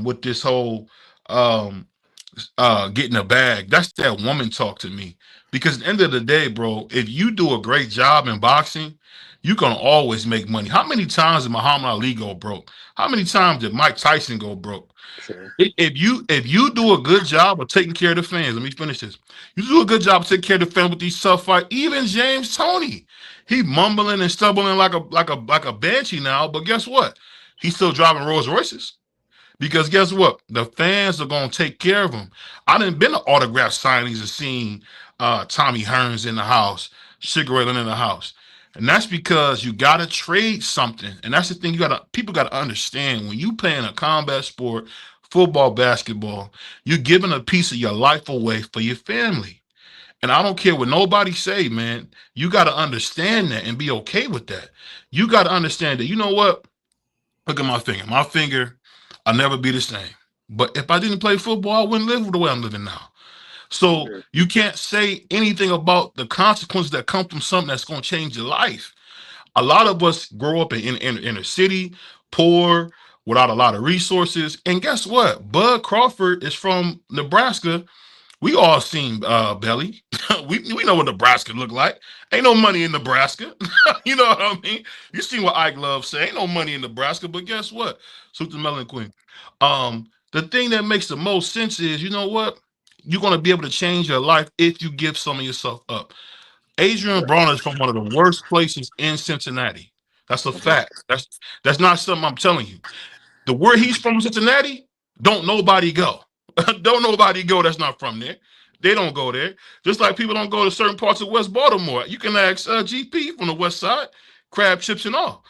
Speaker 3: with this whole getting a bag. That's that woman talk to me. Because at the end of the day, bro, if you do a great job in boxing, you can always make money. How many times did Muhammad Ali go broke? How many times did Mike Tyson go broke?
Speaker 5: Sure.
Speaker 3: If you do a good job of taking care of the fans, let me finish this. You do a good job of taking care of the fans with these tough fights. Even James Toney, he mumbling and stumbling like a banshee now. But guess what? He's still driving Rolls Royces. Because guess what? The fans are going to take care of him. I done been to autograph signings and seen Tommy Hearns in the house, Sugar Ray Leonard in the house. And that's because you got to trade something. And that's the thing people got to understand. When you playing a combat sport, football, basketball, you're giving a piece of your life away for your family. And I don't care what nobody say, man. You got to understand that and be okay with that. You got to understand that, you know what? Look at my finger. My finger, I'll never be the same. But if I didn't play football, I wouldn't live the way I'm living now. So you can't say anything about the consequences that come from something that's going to change your life. A lot of us grow up in inner city, poor, without a lot of resources. And guess what? Bud Crawford is from Nebraska. We all seen Belly. we know what Nebraska look like. Ain't no money in Nebraska. You know what I mean? You see what Ike Love say. Ain't no money in Nebraska. But guess what? Salute to Melon Queen. The thing that makes the most sense is, you know what? You're going to be able to change your life if you give some of yourself up. Adrian Broner is from one of the worst places in Cincinnati. That's a fact. That's not something I'm telling you. The where he's from, Cincinnati, don't nobody go. Don't nobody go that's not from there. They don't go there. Just like people don't go to certain parts of West Baltimore. You can ask GP from the West Side, crab chips and all.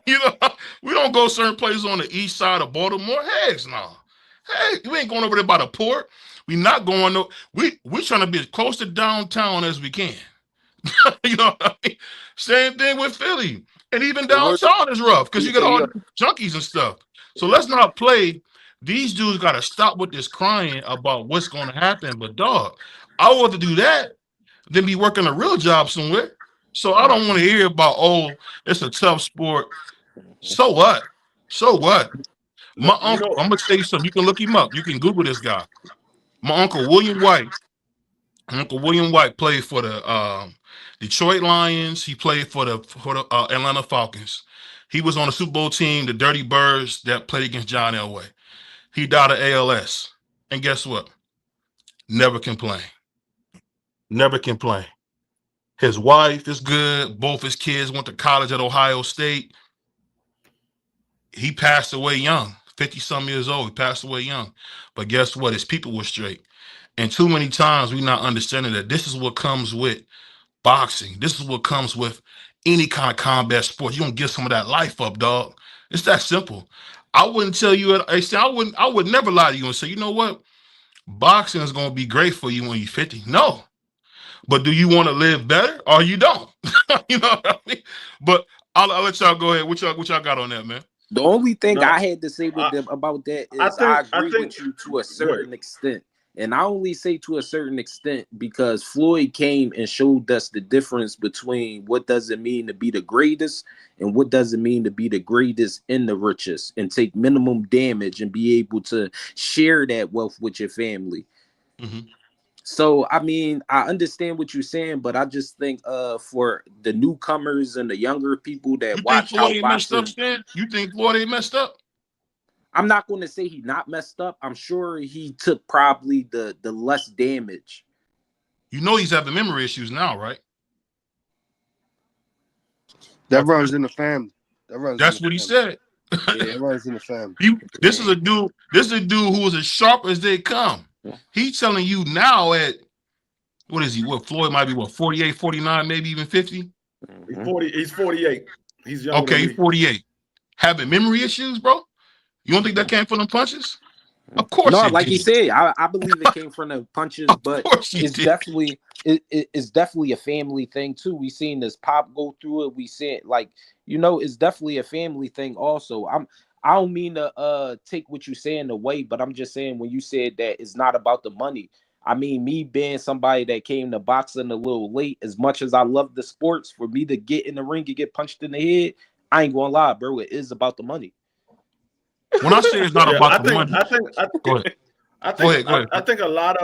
Speaker 3: You know, we don't go certain places on the east side of Baltimore. Heck no. Hey, we ain't going over there by the port. We not going no. We trying to be as close to downtown as we can. You know what I mean? Same thing with Philly. And even downtown is rough because you got all the junkies and stuff. So let's not play. These dudes got to stop with this crying about what's going to happen. But dog, I want to do that than be working a real job somewhere. So I don't want to hear about, oh, it's a tough sport. So what? So what? My uncle, I'm going to tell you something. You can look him up. You can Google this guy. My uncle, William White. Uncle William White played for the Detroit Lions. He played for the Atlanta Falcons. He was on the Super Bowl team, the Dirty Birds, that played against John Elway. He died of ALS. And guess what? Never complain. Never complain. His wife is good. Both his kids went to college at Ohio State. He passed away young, 50-some years old. He passed away young. But guess what? His people were straight. And too many times we're not understanding that this is what comes with boxing. This is what comes with any kind of combat sport. You don't give some of that life up, dog. It's that simple. I wouldn't tell you. I would never lie to you and say, you know what? Boxing is going to be great for you when you're 50. No. But do you want to live better or you don't? You know what I mean? But I'll let y'all go ahead. What y'all got on that, man?
Speaker 5: The only thing I had to say with them about that is I agree with you to a certain extent. And I only say to a certain extent because Floyd came and showed us the difference between what does it mean to be the greatest and what does it mean to be the greatest and the richest and take minimum damage and be able to share that wealth with your family. Mm-hmm. So, I mean, I understand what you're saying, but I just think for the newcomers and the younger people that watch how boxing...
Speaker 3: You think Floyd ain't messed up?
Speaker 5: I'm not going to say he not messed up. I'm sure he took probably the less damage.
Speaker 3: You know he's having memory issues now, right?
Speaker 6: That runs in the family.
Speaker 3: That's what he said.
Speaker 6: Yeah, it runs in the family.
Speaker 3: This is a dude who was as sharp as they come. He's telling you now at, what is he? What, Floyd might be, 48, 49, maybe even 50?
Speaker 4: He's 48. He's young.
Speaker 3: Okay, he's 48. Having memory issues, bro? You don't think that came from the punches? Of course.
Speaker 5: No, like he said, I believe it came from the punches, but it's definitely a family thing too. We seen this Pop go through it. We seen it's definitely a family thing also. I don't mean to take what you're saying away, but I'm just saying when you said that it's not about the money. I mean, me being somebody that came to boxing a little late, as much as I love the sports, for me to get in the ring and get punched in the head, I ain't gonna lie, bro. It is about the money.
Speaker 3: When I say it's not about the money,
Speaker 4: I think a lot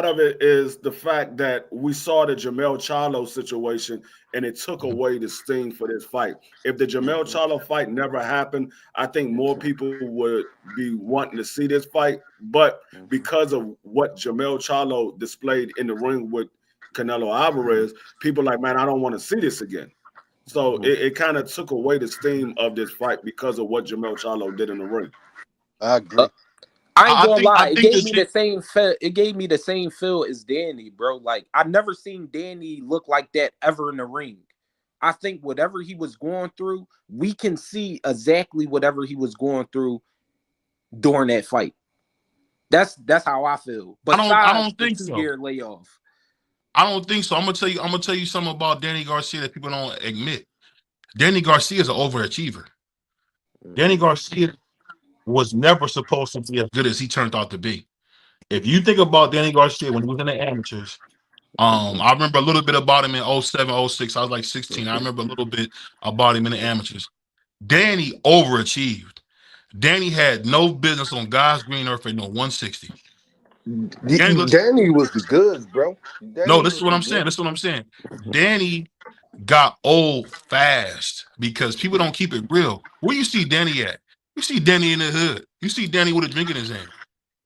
Speaker 4: of it is the fact that we saw the Jermell Charlo situation and it took away the sting for this fight. If the Jermell Charlo fight never happened, I think more people would be wanting to see this fight. But because of what Jermell Charlo displayed in the ring with Canelo Alvarez, people are like, man, I don't want to see this again. So it kind of took away the steam of this fight because of what Jermell Charlo did in the ring.
Speaker 6: I agree.
Speaker 5: I ain't gonna lie. It gave me the same feel. It gave me the same feel as Danny, bro. Like I never seen Danny look like that ever in the ring. I think whatever he was going through, we can see exactly whatever he was going through during that fight. That's how I feel. But
Speaker 3: I don't think so.
Speaker 5: 2-year layoff.
Speaker 3: I don't think so. I'm gonna tell you something about Danny Garcia that people don't admit. Danny Garcia is an overachiever. Danny Garcia was never supposed to be as good as he turned out to be. If you think about Danny Garcia when he was in the amateurs, I remember a little bit about him in 07, 06. I was like 16. I remember a little bit about him in the amateurs. Danny overachieved. Danny had no business on God's green earth at no 160.
Speaker 6: Danny was the goods, bro.
Speaker 3: This is what I'm saying. Danny got old fast because people don't keep it real. Where you see Danny at? You see Danny in the hood. You see Danny with a drink in his hand.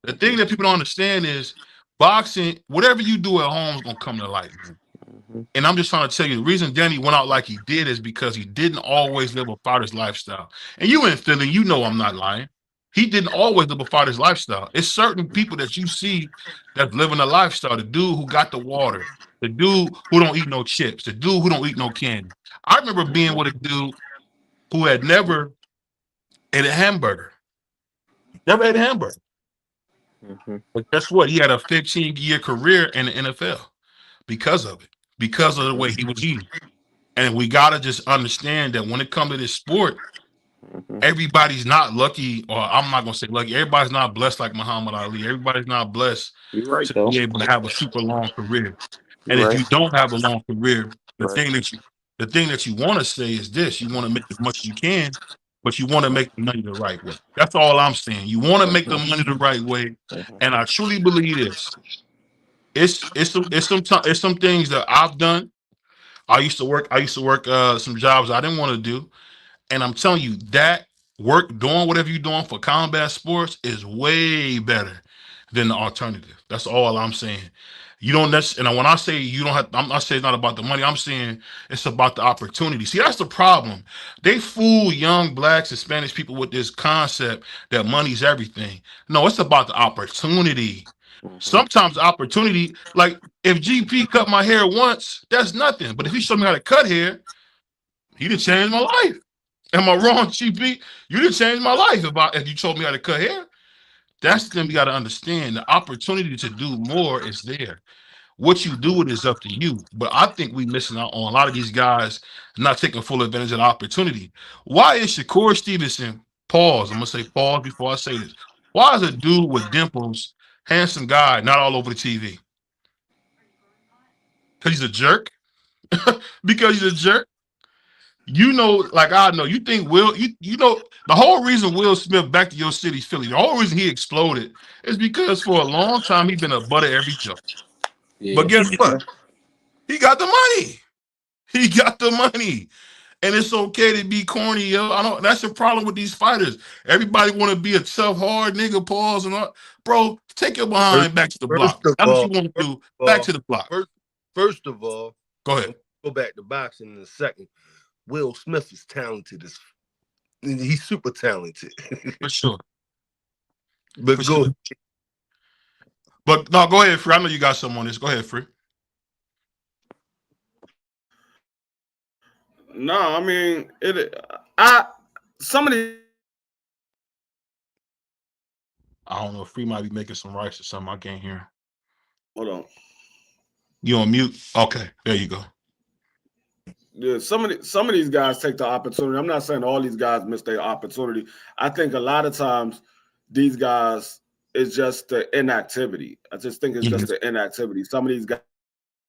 Speaker 3: The thing that people don't understand is boxing, whatever you do at home is going to come to light. Man. And I'm just trying to tell you, the reason Danny went out like he did is because he didn't always live a fighter's lifestyle. And you in Philly, you know I'm not lying. He didn't always live a fighter's lifestyle. It's certain people that you see that's living a lifestyle. The dude who got the water, the dude who don't eat no chips, the dude who don't eat no candy. I remember being with a dude who had never ate a hamburger. Never ate a hamburger. But guess what? He had a 15-year career in the NFL because of it, because of the way he was eating. And we got to just understand that when it comes to this sport, everybody's not lucky, or I'm not going to say lucky. Everybody's not blessed like Muhammad Ali. Everybody's not blessed
Speaker 5: You're right,
Speaker 3: to
Speaker 5: though.
Speaker 3: be able to have a super long career. And
Speaker 5: You're
Speaker 3: if
Speaker 5: right.
Speaker 3: you don't have a long career, the
Speaker 5: Right.
Speaker 3: thing that you want to say is this: you want to make as much as you can, but you want to make the money the right way. That's all I'm saying. You want to make the money the right way, and I truly believe this. It's some things that I've done. I used to work some jobs I didn't want to do. And I'm telling you, that work, doing whatever you're doing for combat sports is way better than the alternative. That's all I'm saying. You don't necessarily, and when I say you don't have, I'm not saying it's not about the money. I'm saying it's about the opportunity. See, that's the problem. They fool young blacks and Spanish people with this concept that money's everything. No, it's about the opportunity. Sometimes opportunity, like if GP cut my hair once, that's nothing. But if he showed me how to cut hair, he'd have changed my life. Am I wrong, GP? You didn't change my life if you told me how to cut hair. That's the thing we got to understand. The opportunity to do more is there. What you do with it is up to you. But I think we missing out on a lot of these guys not taking full advantage of the opportunity. Why is Shakur Stevenson, pause, I'm going to say pause before I say this. Why is a dude with dimples, handsome guy, not all over the TV? Because he's a jerk? Because he's a jerk? You know, like I know, you think you know, the whole reason Will Smith back to your city, Philly, the whole reason he exploded is because for a long time he's been a butt of every joke.
Speaker 5: Yeah.
Speaker 3: But guess what? He got the money. He got the money. And it's okay to be corny, yo. I don't. That's the problem with these fighters. Everybody want to be a tough, hard nigga, pause and all. Bro, take your behind back to the block. That's what you want to do. Back to the block.
Speaker 6: First of all,
Speaker 3: go ahead.
Speaker 6: Go back to boxing in a second. Will Smith is talented. He's super talented.
Speaker 3: For sure.
Speaker 6: But
Speaker 3: For sure. But no, go ahead, Free. I know you got something on this. Go ahead, Free.
Speaker 4: No, I mean some of these.
Speaker 3: I don't know if Free might be making some rice or something. I can't hear.
Speaker 4: Hold on.
Speaker 3: You on mute? Okay, there you go.
Speaker 4: Yeah, some of these guys take the opportunity. I'm not saying all these guys miss their opportunity. I think a lot of times these guys, it's just the inactivity. I just think it's just the inactivity. Some of these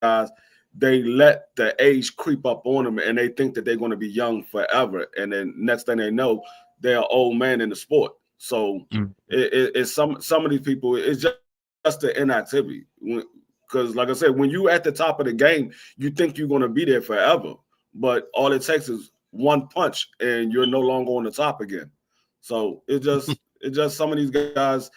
Speaker 4: guys, they let the age creep up on them and they think that they're going to be young forever. And then next thing they know, they're an old man in the sport. So it's some of these people, it's just the inactivity. Because like I said, when you at the top of the game, you think you're going to be there forever. But all it takes is one punch and you're no longer on the top again. So it's just some of these guys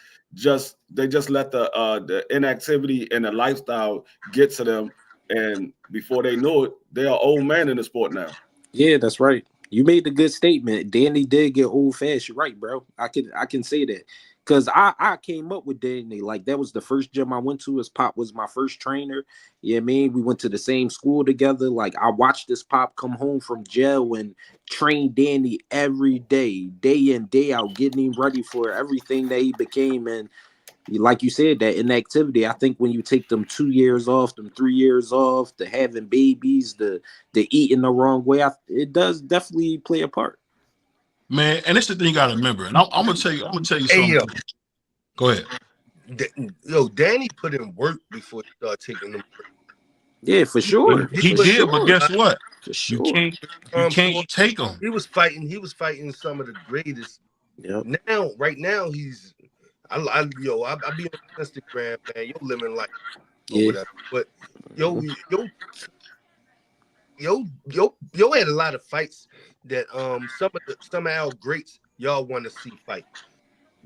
Speaker 4: they just let the inactivity and the lifestyle get to them, and before they know it, they're an old man in the sport now.
Speaker 5: Yeah, that's right. You made a good statement. Danny did get old fast. You're right, bro. I can say that. Because I came up with Danny. Like, that was the first gym I went to. His pop was my first trainer. Yeah, I mean, we went to the same school together. Like, I watched this pop come home from jail and train Danny every day in, day out, getting him ready for everything that he became. And like you said, that inactivity, I think when you take them 2 years off, them 3 years off, the having babies, the eating the wrong way, it does definitely play a part.
Speaker 3: Man, and it's the thing you gotta remember. And I'm gonna tell you something.
Speaker 6: Hey,
Speaker 3: go ahead.
Speaker 6: Danny put in work before he started taking them.
Speaker 5: Yeah, for sure.
Speaker 3: He did, but guess what?
Speaker 5: For sure.
Speaker 3: You can't take him.
Speaker 6: He was fighting some of the greatest.
Speaker 5: Yep.
Speaker 6: Right now, he's I be on Instagram, man. You're living like whatever. But yo had a lot of fights that some of our greats y'all want to see fight.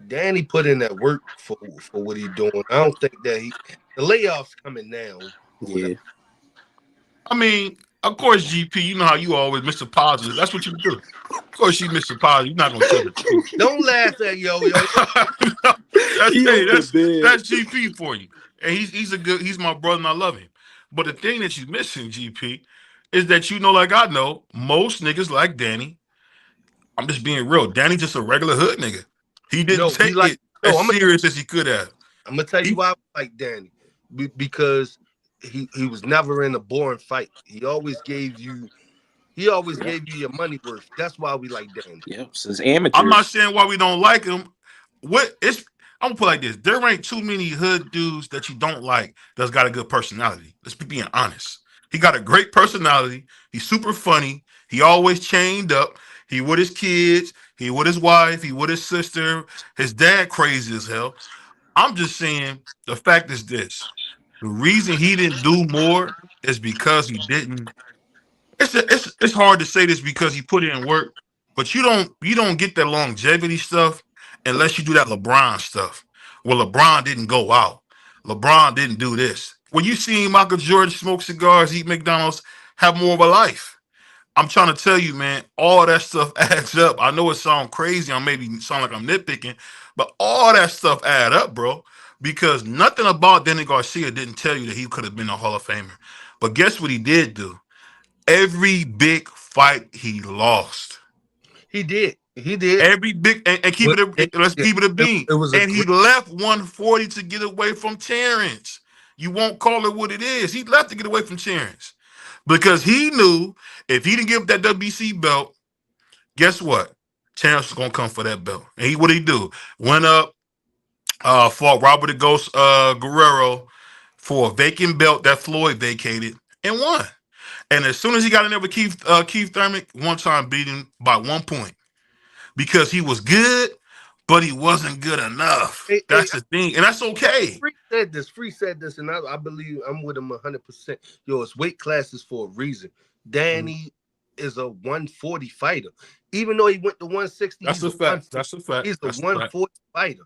Speaker 6: Danny put in that work for what he's doing. I don't think that the layoffs coming now.
Speaker 5: Yeah.
Speaker 3: I mean, of course, GP, you know how you always Mr. Positive. That's what you do. Of course, you Mr. Positive. You're not gonna tell the truth.
Speaker 6: Don't laugh at yo.
Speaker 3: That's GP for you. And he's my brother and I love him. But the thing that you're missing, GP, is that you know, like I know, most niggas like Danny. I'm just being real. Danny just a regular hood nigga. He didn't take it as serious as he could have.
Speaker 6: I'm gonna tell you why I like Danny. Because he was never in a boring fight. He always gave you your money worth. That's why we like Danny.
Speaker 5: Yeah, since amateurs.
Speaker 3: I'm not saying why we don't like him. I'm gonna put it like this: there ain't too many hood dudes that you don't like that's got a good personality. Let's be being honest. He got a great personality. He's super funny. He always chained up. He with his kids. He with his wife. He with his sister. His dad crazy as hell. I'm just saying the fact is this: the reason he didn't do more is because he didn't. It's hard to say this because he put in work, but you don't get that longevity stuff unless you do that LeBron stuff. Well, LeBron didn't go out. LeBron didn't do this. When you see Michael Jordan smoke cigars, eat McDonald's, have more of a life. I'm trying to tell you, man, all that stuff adds up. I know it sounds crazy. I maybe sound like I'm nitpicking, but all that stuff add up, bro. Because nothing about Danny Garcia didn't tell you that he could have been a Hall of Famer. But guess what he did do? Every big fight he lost.
Speaker 6: He did.
Speaker 3: Every big and keep let's keep it a bean. He left 140 to get away from Terrence. You won't call it what it is. He left to get away from Terrence because he knew if he didn't give that WBC belt, guess what? Terrence was gonna come for that belt. And what did he do? Went up, fought Robert the Ghost Guerrero for a vacant belt that Floyd vacated and won. And as soon as he got in there with Keith Thurman, one time beat him by 1 point because he was good, but he wasn't good enough. That's the thing, and that's okay.
Speaker 6: Free said this, and I believe I'm with him 100%. Yo, it's weight classes for a reason. Danny is a 140 fighter, even though he went to 160.
Speaker 3: That's a fact. That's a fact.
Speaker 6: He's a 140 fighter.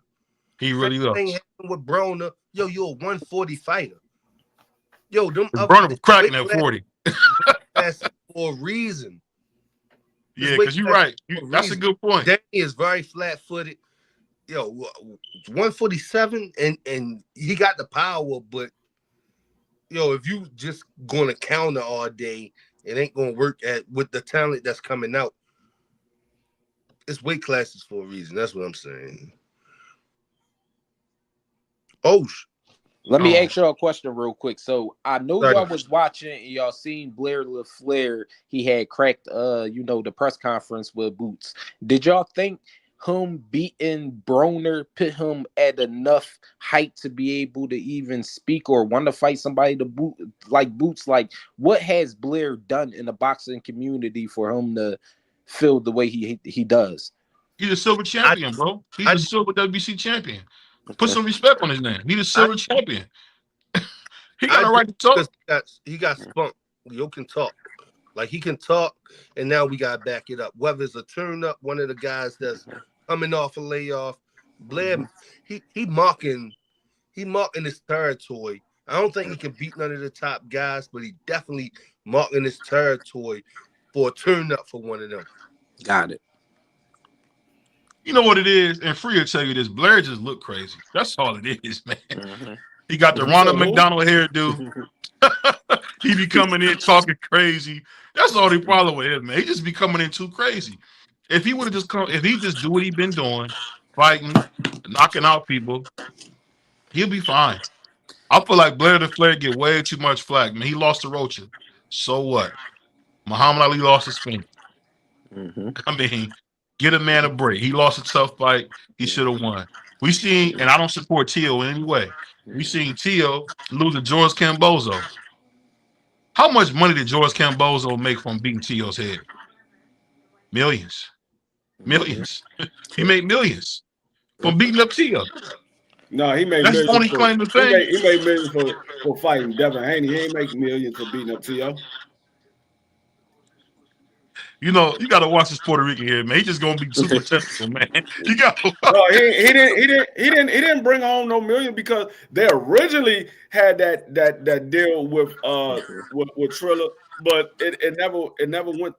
Speaker 3: He really is.
Speaker 6: Thing happened with Broner. Yo, you're a 140 fighter. Yo, them
Speaker 3: Broner was cracking at 40.
Speaker 6: That's for a reason.
Speaker 3: Yeah, because you're right. That's a good point.
Speaker 6: Danny is very flat-footed. Yo, 147, and he got the power, but yo, if you just gonna counter all day, it ain't gonna work with the talent that's coming out. It's weight classes for a reason. That's what I'm saying.
Speaker 5: Let me ask y'all a question real quick. So I know y'all was watching and y'all seen Blair LaFleur. He had cracked the press conference with Boots. Did y'all think him beating Broner put him at enough height to be able to even speak or want to fight somebody to Boots? Like, what has Blair done in the boxing community for him to feel the way he does?
Speaker 3: He's a silver champion, bro. He's a silver WBC champion. Put some respect on his name. He's a silver champion. He got a right to talk.
Speaker 6: He got spunk. Yo can talk. Like, he can talk, and now we got to back it up. Whether it's a turn-up, one of the guys that's coming off a layoff, Blair, he marking his territory. I don't think he can beat none of the top guys, but he definitely marking his territory for a turn-up for one of them.
Speaker 5: Got it.
Speaker 3: You know what it is, and Free will tell you this. Blair just look crazy. That's all it is, man. Mm-hmm. He got the Ronald McDonald hairdo. He be coming in talking crazy. That's all the problem with him, man. He just be coming in too crazy. If he would have just come, if he just do what he been doing, fighting, knocking out people, he'll be fine. I feel like Blair LaFleur get way too much flack, man. He lost to Rocha. So what? Muhammad Ali lost his finger. Mm-hmm. I mean, get a man a break. He lost a tough fight. He should have won. We seen, and I don't support Tio in any way. We seen Tio lose to George Cambozo. How much money did George Cambozo make from beating Tio's head? Millions. Millions. He made millions from beating up Tio.
Speaker 4: No, he made
Speaker 3: millions. That's the only claim to fame.
Speaker 4: He made millions for fighting Devin Haney. He ain't make millions for beating up Tio.
Speaker 3: You know, you got to watch this Puerto Rican here, man. He just gonna be super technical, man. You got to
Speaker 4: No, he didn't bring home no million because they originally had that deal with Triller, but it never went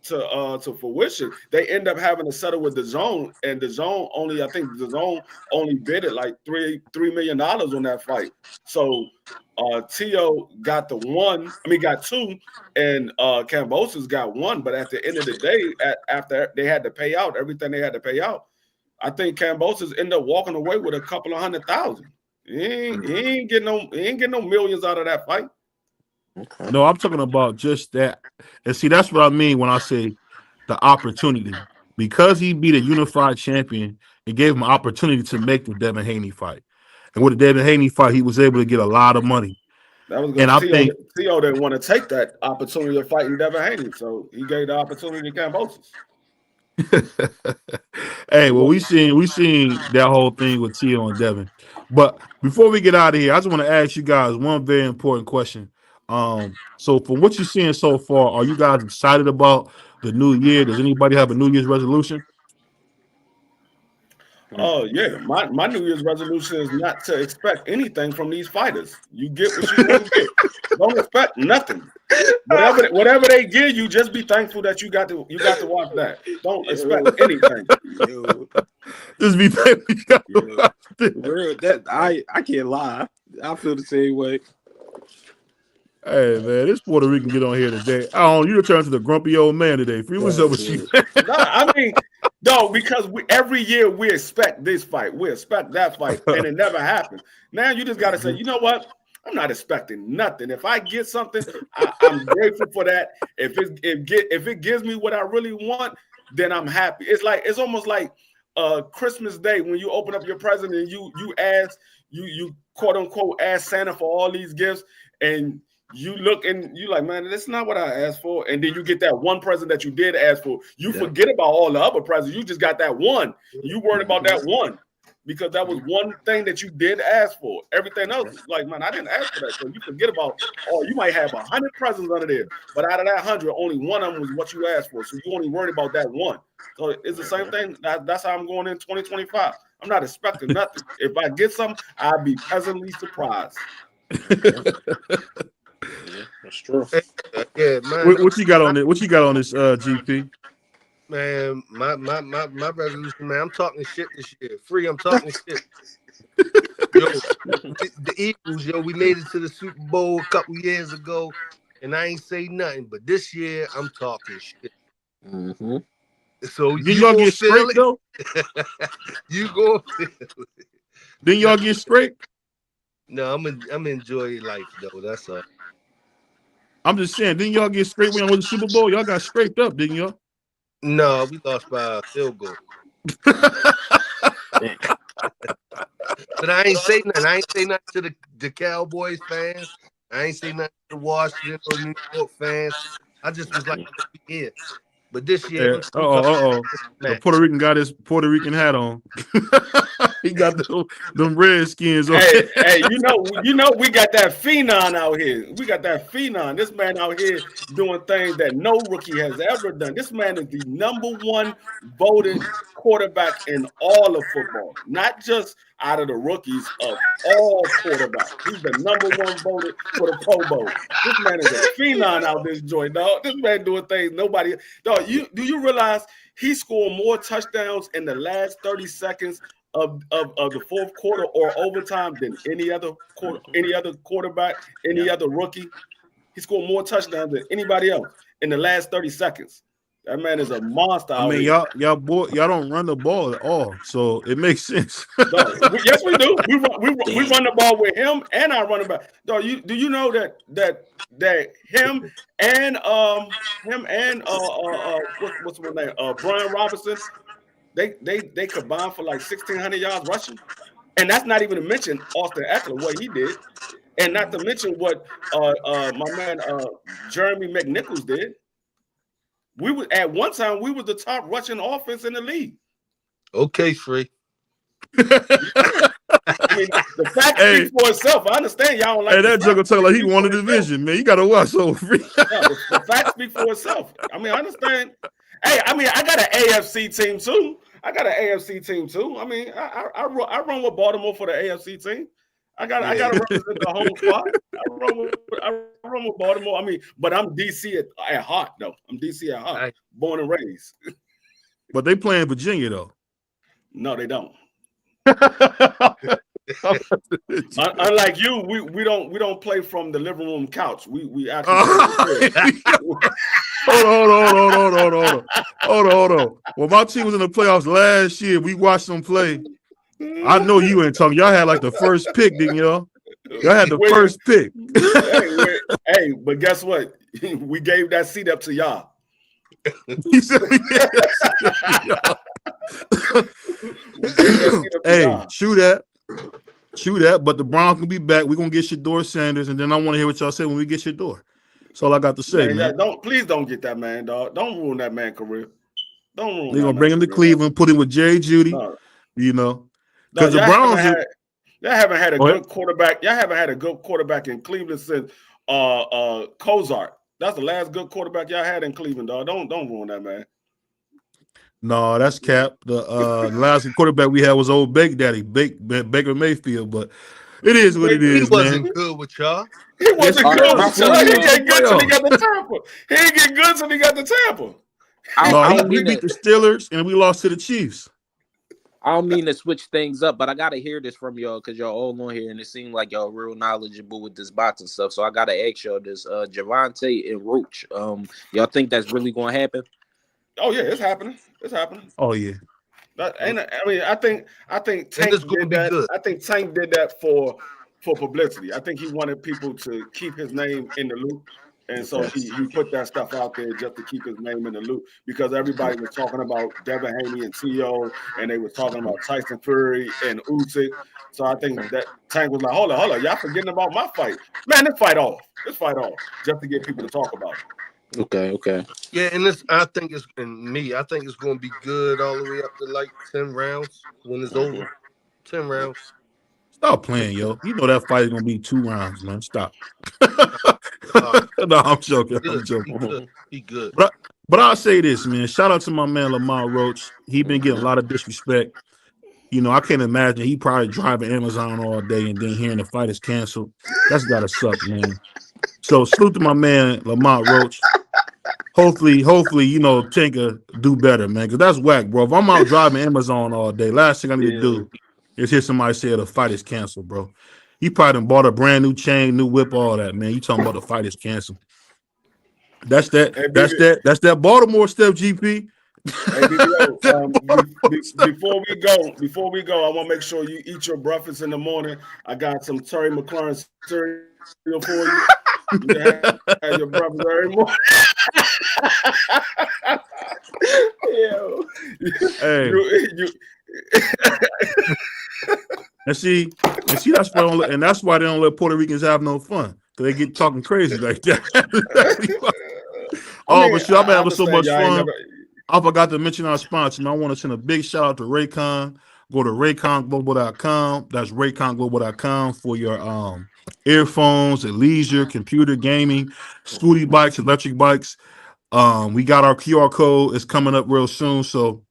Speaker 4: to fruition. They end up having to settle with the Zone, and the Zone I think the Zone only bid it like $3 million on that fight. So Tio got got two, and Kambosos got one. But at the end of the day, after they had to pay out everything they had to pay out, I think Kambosos ended up walking away with a couple of $100,000. He ain't getting no millions out of that fight.
Speaker 5: Okay.
Speaker 3: No, I'm talking about just that. And see, that's what I mean when I say the opportunity. Because he beat a unified champion, it gave him an opportunity to make the Devin Haney fight. And with the Devin Haney fight, he was able to get a lot of money.
Speaker 4: That was
Speaker 3: And I
Speaker 4: because
Speaker 3: think
Speaker 4: Tio didn't want to take that opportunity of fighting Devin Haney, so he gave the opportunity to Kambosos.
Speaker 3: hey, well, we seen that whole thing with Tio and Devin. But before we get out of here, I just want to ask you guys one very important question. So from what you're seeing so far, are you guys excited about the new year? Does anybody have a New Year's resolution?
Speaker 4: Oh yeah, my New Year's resolution is not to expect anything from these fighters. You get what you're gonna get. Don't expect nothing. Whatever they give you, just be thankful that you got to watch that. Don't expect anything.
Speaker 3: Just be thankful.
Speaker 5: I can't lie. I feel the same way.
Speaker 3: Hey man, this Puerto Rican get on here today. You return to the grumpy old man today. Free, what's up with you?
Speaker 4: No, because every year we expect this fight, we expect that fight, and it never happens. Now you just got to say, you know what? I'm not expecting nothing. If I get something, I'm grateful for that. If it gives me what I really want, then I'm happy. It's almost like Christmas Day when you open up your present and you quote unquote ask Santa for all these gifts, and you look and you like, man, that's not what I asked for. And then you get that one present that you did ask for. You forget about all the other presents. You just got that one. You worried about that one because that was one thing that you did ask for. Everything else is like, man, I didn't ask for that. So you forget about, you might have 100 presents under there, but out of that 100, only one of them was what you asked for. So you only worried about that one. So it's the same thing. That's how I'm going in 2025. I'm not expecting nothing. If I get something, I'll be pleasantly surprised.
Speaker 5: Yeah, that's true.
Speaker 6: Yeah, man.
Speaker 3: What you got on it? What you got on this GP?
Speaker 6: Man, my resolution, man. I'm talking shit this year. Free, I'm talking shit. Yo, the Eagles, we made it to the Super Bowl a couple years ago, and I ain't say nothing. But this year, I'm talking shit.
Speaker 5: Mm-hmm.
Speaker 6: So
Speaker 3: Did y'all get scraped though?
Speaker 6: You go.
Speaker 3: Didn't y'all get scraped?
Speaker 6: No, I'm enjoying life though. That's all.
Speaker 3: I'm just saying, didn't y'all get scraped when y'all went to the Super Bowl? Y'all got scraped up, didn't y'all?
Speaker 6: No, we lost by a field goal. But I ain't say nothing. I ain't say nothing to the Cowboys fans. I ain't say nothing to the Washington or New York fans. I just was like, here. But this year,
Speaker 3: the Puerto Rican got his Puerto Rican hat on. He got them Redskins on.
Speaker 4: Hey, you know, we got that phenom out here. We got that phenom. This man out here doing things that no rookie has ever done. This man is the #1 voted quarterback in all of football, not just out of the rookies, of all quarterbacks. He's the #1 voted for the Pro Bowl. This man is a phenom out this joint, dog. This man doing things nobody. Dog, do you realize he scored more touchdowns in the last 30 seconds of the fourth quarter or overtime than any other quarterback, any other rookie? He scored more touchdowns than anybody else in the last 30 seconds. That man is a monster.
Speaker 3: I mean, y'all don't run the ball at all, so it makes sense.
Speaker 4: Yes, we do. We run the ball with him and our running back. Do you know that him and what's his name? Brian Robinson, they combined for like 1,600 yards rushing, and that's not even to mention Austin Eckler, what he did, and not to mention what my man Jeremy McNichols did. We were at one time we were the top rushing offense in the league.
Speaker 6: Okay, Free.
Speaker 4: mean, the fact
Speaker 3: Hey.
Speaker 4: speaks for itself. I understand y'all don't like.
Speaker 3: Hey,
Speaker 4: the
Speaker 3: that joker
Speaker 4: facts
Speaker 3: talk like he
Speaker 4: speak
Speaker 3: won the
Speaker 4: for itself.
Speaker 3: division, man. You gotta watch over.
Speaker 4: No, the fact speaks for itself. I mean, I understand. Hey, I mean, I got an AFC team too. I mean, I run with Baltimore for the AFC team. I got to represent the home squad. I run with Baltimore. I mean, but I'm DC at heart, though. I'm DC at heart, born and raised.
Speaker 3: But they play in Virginia though.
Speaker 4: No, they don't. Unlike you, we don't play from the living room couch. We actually
Speaker 3: Hold on. When my team was in the playoffs last year, we watched them play. I know you ain't talking. Y'all had like the first pick, didn't y'all? Y'all had the first pick.
Speaker 4: hey, but guess what? We gave that seat up to y'all.
Speaker 3: He said, hey, shoot that. But the Browns can be back. We're gonna get Shador Sanders, and then I want to hear what y'all say when we get Shador. That's all I got to say, man.
Speaker 4: Please don't get that man, dog. Don't ruin that man's career. Don't ruin.
Speaker 3: They're gonna bring him to Cleveland, put him with Jerry Judy. You know, because the Browns
Speaker 4: y'all haven't had a good quarterback. Y'all haven't had a good quarterback in Cleveland since Kozart. That's the last good quarterback y'all had in Cleveland, dog. Don't ruin that man.
Speaker 3: No, that's cap. The last quarterback we had was old Baker Daddy, Baker Mayfield. But it is what it is, man.
Speaker 6: He wasn't good with y'all.
Speaker 4: He wasn't good. He get good till he got the Tampa. He didn't get good till he got the Tampa.
Speaker 3: We beat the Steelers and we lost to the Chiefs.
Speaker 5: I don't mean to switch things up, but I gotta hear this from y'all because y'all all on here and it seems like y'all real knowledgeable with this boxing stuff. So I gotta ask y'all this: Javante and Roach. Y'all think that's really gonna happen?
Speaker 4: Oh yeah, it's happening. It's happening.
Speaker 3: Oh yeah.
Speaker 4: I think Tank did that. Good. I think Tank did that for publicity. I think he wanted people to keep his name in the loop. And so he put that stuff out there just to keep his name in the loop because everybody was talking about Devin Haney and T.O. and they were talking about Tyson Fury and Usyk. So I think that Tank was like, hold on, y'all forgetting about my fight. Man, let's fight off, just to get people to talk about it.
Speaker 5: Okay.
Speaker 6: Yeah, and I think it's going to be good all the way up to like 10 rounds when it's over. 10 rounds.
Speaker 3: Stop playing, yo. You know that fight is going to be 2 rounds, man. Stop. No, I'm joking.
Speaker 6: He good.
Speaker 3: But I'll say this, man. Shout out to my man Lamont Roach. He been getting a lot of disrespect. You know, I can't imagine he probably driving Amazon all day and then hearing the fight is canceled. That's gotta suck, man. So salute to my man Lamont Roach. Hopefully, you know, Tinker do better, man. Because that's whack, bro. If I'm out driving Amazon all day, last thing I need to do is hear somebody say the fight is canceled, bro. He probably done bought a brand new chain, new whip, all that, man. You talking about the fight is canceled. That's that Baltimore stuff, GP.
Speaker 4: Hey, before we go, I want to make sure you eat your breakfast in the morning. I got some Terry McLaurin cereal for you. You have your breakfast every morning.
Speaker 3: Hey. And see, that's why they don't let Puerto Ricans have no fun. Because they get talking crazy like that. But shit, I've been having so much fun. I forgot to mention our sponsor. I want to send a big shout out to Raycon. Go to rayconglobal.com. That's rayconglobal.com for your earphones, leisure, computer, gaming, scooty bikes, electric bikes. We got our QR code. It's coming up real soon. So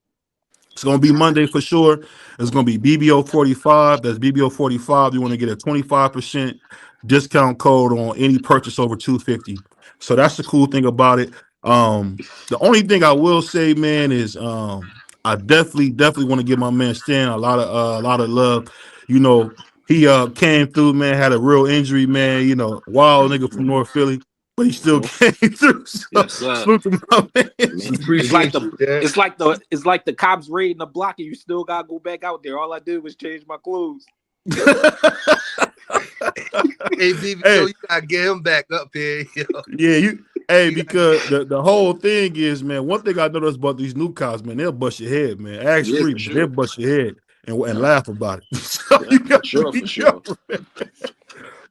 Speaker 3: it's going to be Monday for sure. It's going to be BBO45. That's BBO45. You want to get a 25% discount code on any purchase over $250. So that's the cool thing about it. The only thing I will say, man, is I definitely want to give my man Stan a lot of love. You know, he came through, man, had a real injury, man. You know, wild nigga from North Philly. But he still came through. So
Speaker 5: It's like the cops raiding the block and you still gotta go back out there. All I did was change my clothes.
Speaker 6: Hey, so you gotta get him back up here.
Speaker 3: Yeah, because the whole thing is, man, one thing I noticed about these new cops, man, they'll bust your head, man. Ask Street, sure. They'll bust your head and laugh about it. So you got for sure.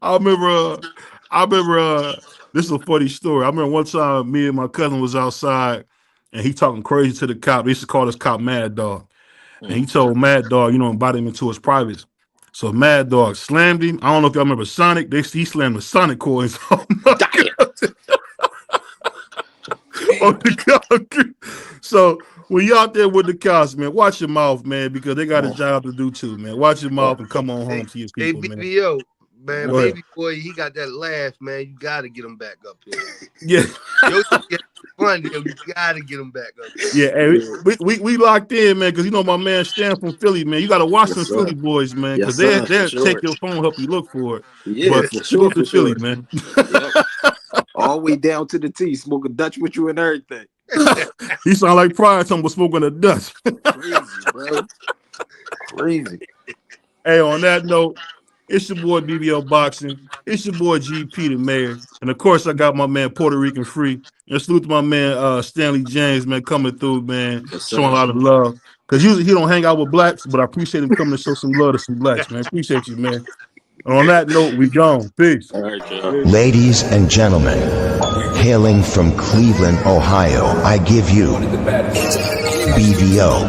Speaker 3: I remember this is a funny story. I remember one time me and my cousin was outside and he talking crazy to the cop. He used to call this cop Mad Dog. And he told Mad Dog, invite him into his privates. So Mad Dog slammed him. I don't know if y'all remember Sonic. He slammed the Sonic coins on the concrete. So when you out there with the cops, man, watch your mouth, man, because they got a job to do too, man. Watch your mouth and come on home to your people, man.
Speaker 6: BBO, man, baby boy, he got that laugh, man. You gotta get him back up here.
Speaker 3: Yeah.
Speaker 6: Fun, you gotta get him back up here.
Speaker 3: Yeah, hey, we locked in, man, because you know my man Stan from Philly, man. You got to watch some Philly boys, man, because they'll take your phone, help you look for it.
Speaker 5: Yeah,
Speaker 3: but
Speaker 5: for sure,
Speaker 3: to Philly, man.
Speaker 5: Yep. All the way down to the T, smoking Dutch with you and everything.
Speaker 3: He sound like Pryor talking about smoking a Dutch.
Speaker 5: Crazy, bro. Crazy.
Speaker 3: Hey, on that note, it's your boy BBL Boxing. It's your boy GP the Mayor. And of course, I got my man Puerto Rican Free. And salute to my man Stanley James, man, coming through, man, showing a lot of love. Because usually he don't hang out with blacks, but I appreciate him coming to show some love to some blacks, man. Appreciate you, man. And on that note, we gone. Peace.
Speaker 5: All right, y'all.
Speaker 1: Ladies and gentlemen, hailing from Cleveland, Ohio, I give you BBO.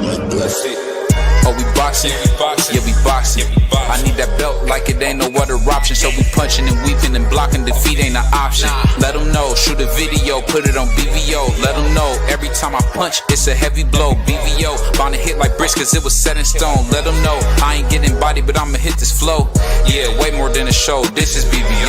Speaker 2: Oh, we boxing? Yeah, we boxing. I need that belt like it ain't no other option. So we punching and weaving and blocking. Defeat ain't an option. Let them know. Shoot a video, put it on BBO. Let them know. Every time I punch, it's a heavy blow. BBO, bound to hit like bricks cause it was set in stone. Let them know. I ain't getting body, but I'ma hit this flow. Yeah, way more than a show. This is BBO.